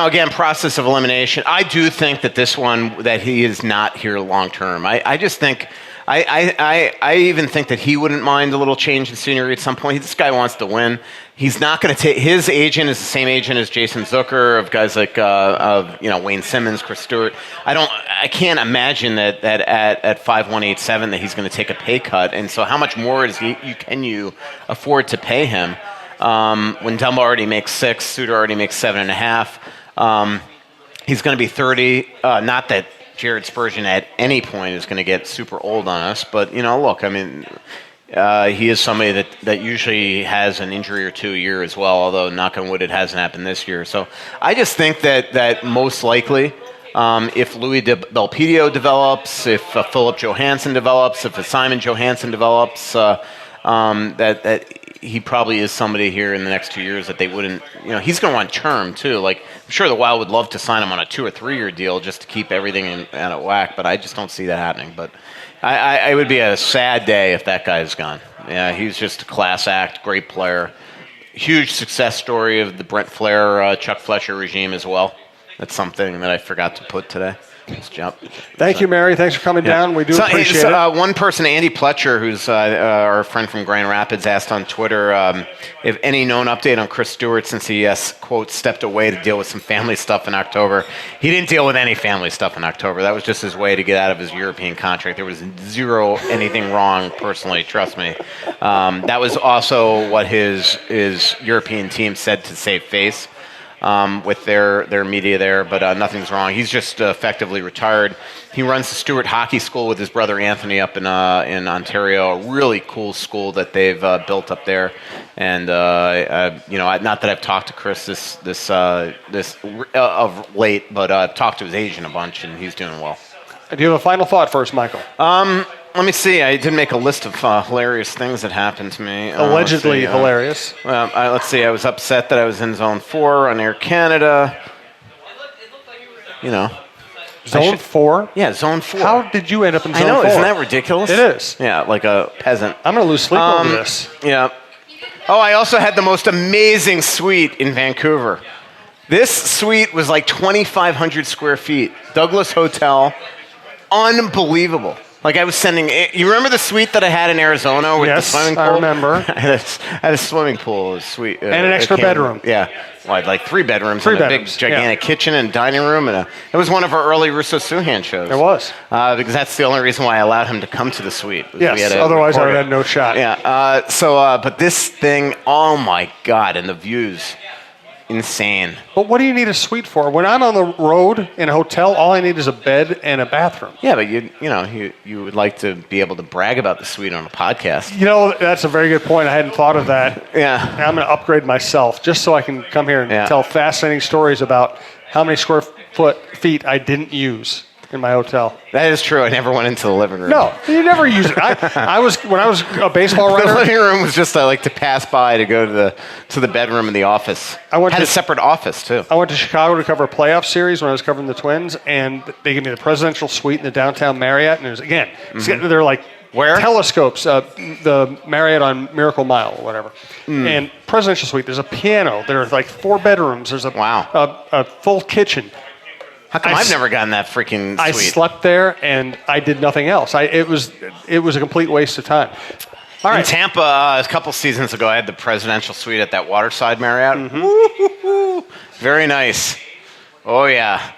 again, process of elimination. I do think that this one, that he is not here long term. I just think, I even think that he wouldn't mind a little change in scenery at some point. This guy wants to win. He's not going to take, his agent is the same agent as Jason Zucker, of guys like Wayne Simmons, Chris Stewart. I can't imagine that at 5,187 that he's going to take a pay cut. And so how much more can you afford to pay him? When Dumba already makes 6, Suter already makes 7.5. He's going to be 30. Not that Jared Spurgeon at any point is going to get super old on us, but look, I mean, he is somebody that usually has an injury or two a year as well, although knock on wood it hasn't happened this year. So I just think that most likely, if Louis Belpedio develops, if Philip Johansson develops, if Simon Johansson develops, that he probably is somebody here in the next 2 years that they wouldn't, he's going to want term too. Like, I'm sure the Wild would love to sign him on a 2 or 3 year deal just to keep everything out of whack, but I just don't see that happening. But it would be a sad day if that guy's gone. Yeah, he's just a class act, great player. Huge success story of the Brent Flahr, Chuck Fletcher regime as well. That's something that I forgot to put today. Let's jump. Thank you, Mary. Thanks for coming down. We do appreciate it. One person, Andy Pletcher, who's our friend from Grand Rapids, asked on Twitter if any known update on Chris Stewart since he, quote, stepped away to deal with some family stuff in October. He didn't deal with any family stuff in October. That was just his way to get out of his European contract. There was zero anything wrong, personally, trust me. That was also what his European team said to save face. With their media there, but nothing's wrong. He's just effectively retired. He runs the Stewart Hockey School with his brother Anthony up in Ontario. A really cool school that they've built up there. And not that I've talked to Chris this of late, but I've talked to his agent a bunch, and he's doing well. Do you have a final thought first, Michael? Let me see. I did make a list of hilarious things that happened to me. Allegedly hilarious. Let's see. I was upset that I was in Zone 4 on Air Canada. Zone 4? Yeah, Zone 4. How did you end up in Zone 4? I know. Isn't that ridiculous? It is. Yeah, like a peasant. I'm going to lose sleep over this. Yeah. Oh, I also had the most amazing suite in Vancouver. This suite was like 2,500 square feet. Douglas Hotel. Unbelievable. Like I was sending, you remember the suite that I had in Arizona with the swimming pool? Yes, I remember. I had a swimming pool, a suite. And an extra bedroom. Yeah. Well, I had like 3 bedrooms. Three and bedrooms, a big, gigantic kitchen and dining room. And it was one of our early Russo-Souhan shows. It was. Because that's the only reason why I allowed him to come to the suite. Yes, otherwise I would have had no shot. Yeah. But this thing, oh my God, and the views. Insane. But what do you need a suite for? When I'm on the road in a hotel, all I need is a bed and a bathroom. Yeah, but you would like to be able to brag about the suite on a podcast. That's a very good point. I hadn't thought of that. Yeah. And I'm going to upgrade myself just so I can come here and tell fascinating stories about how many square feet I didn't use. in my hotel. That is true. I never went into the living room. No, you never use it. I was when I was a baseball writer. The living room was just I like to pass by to go to the bedroom in the office. I had a separate office too. I went to Chicago to cover a playoff series when I was covering the Twins, and they gave me the presidential suite in the downtown Marriott, and it was they're like where telescopes, the Marriott on Miracle Mile or whatever, and presidential suite. There's a piano. There are like 4 bedrooms. There's a full kitchen. How come I've never gotten that freaking suite? I slept there and I did nothing else. It was a complete waste of time. All right. In Tampa, a couple seasons ago, I had the presidential suite at that Waterside Marriott. Mm-hmm. Very nice. Oh yeah.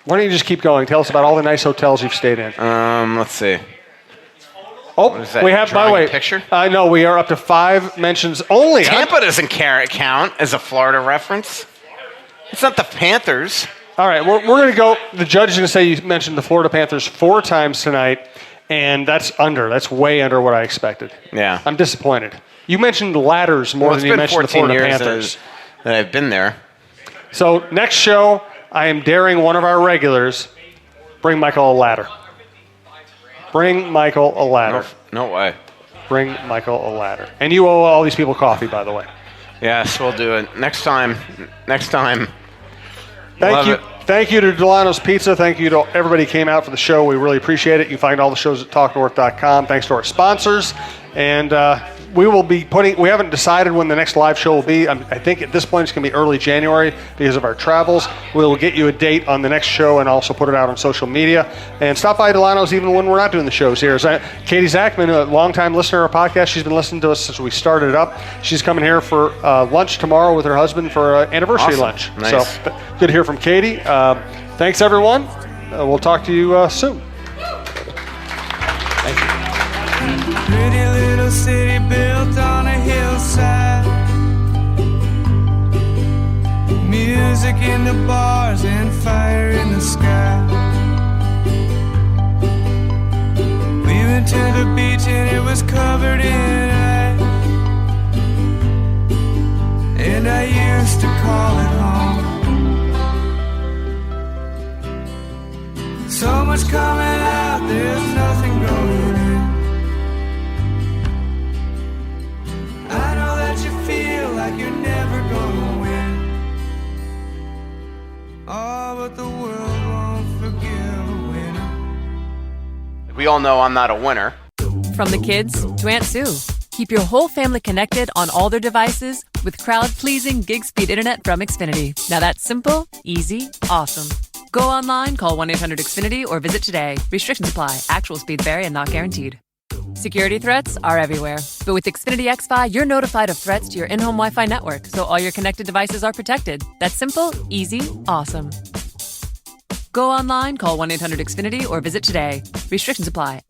Why don't you just keep going? Tell us about all the nice hotels you've stayed in. Let's see. Oh, we have, by the way, picture? No, we are up to 5 mentions only. Tampa doesn't count as a Florida reference. It's not the Panthers. All right, we're going to go. The judge is going to say you mentioned the Florida Panthers 4 times tonight, and that's under. That's way under what I expected. Yeah. I'm disappointed. You mentioned ladders more than you mentioned the Florida Panthers. That I've been there. So next show, I am daring one of our regulars, bring Michael a ladder. Bring Michael a ladder. No way. Bring Michael a ladder. And you owe all these people coffee, by the way. Yes, we'll do it. Next time. Thank you. Thank you to Dulono's Pizza. Thank you to everybody who came out for the show. We really appreciate it. You can find all the shows at talknorth.com. Thanks to our sponsors. And we will be we haven't decided when the next live show will be. I think at this point it's going to be early January because of our travels. We'll get you a date on the next show and also put it out on social media. And stop by Dulono's even when we're not doing the shows here. Katie Zachman, a longtime listener of our podcast, she's been listening to us since we started it up. She's coming here for lunch tomorrow with her husband for an anniversary lunch. Nice. So good to hear from Katie. Thanks, everyone. We'll talk to you soon. Thank you. Pretty little city built on a hillside. Music in the bars and fire in the sky. We went to the beach and it was covered in ice. And I used to call it home. So much coming out, there's nothing going in. I know that you feel like you're never gonna win. Oh, but the world won't forgive a winner. We all know I'm not a winner. From the kids to Aunt Sue. Keep your whole family connected on all their devices with crowd-pleasing gig-speed internet from Xfinity. Now that's simple, easy, awesome. Go online, call 1-800-XFINITY or visit today. Restrictions apply. Actual speeds vary and not guaranteed. Security threats are everywhere. But with Xfinity XFi, you're notified of threats to your in-home Wi-Fi network, so all your connected devices are protected. That's simple, easy, awesome. Go online, call 1-800-XFINITY or visit today. Restrictions apply.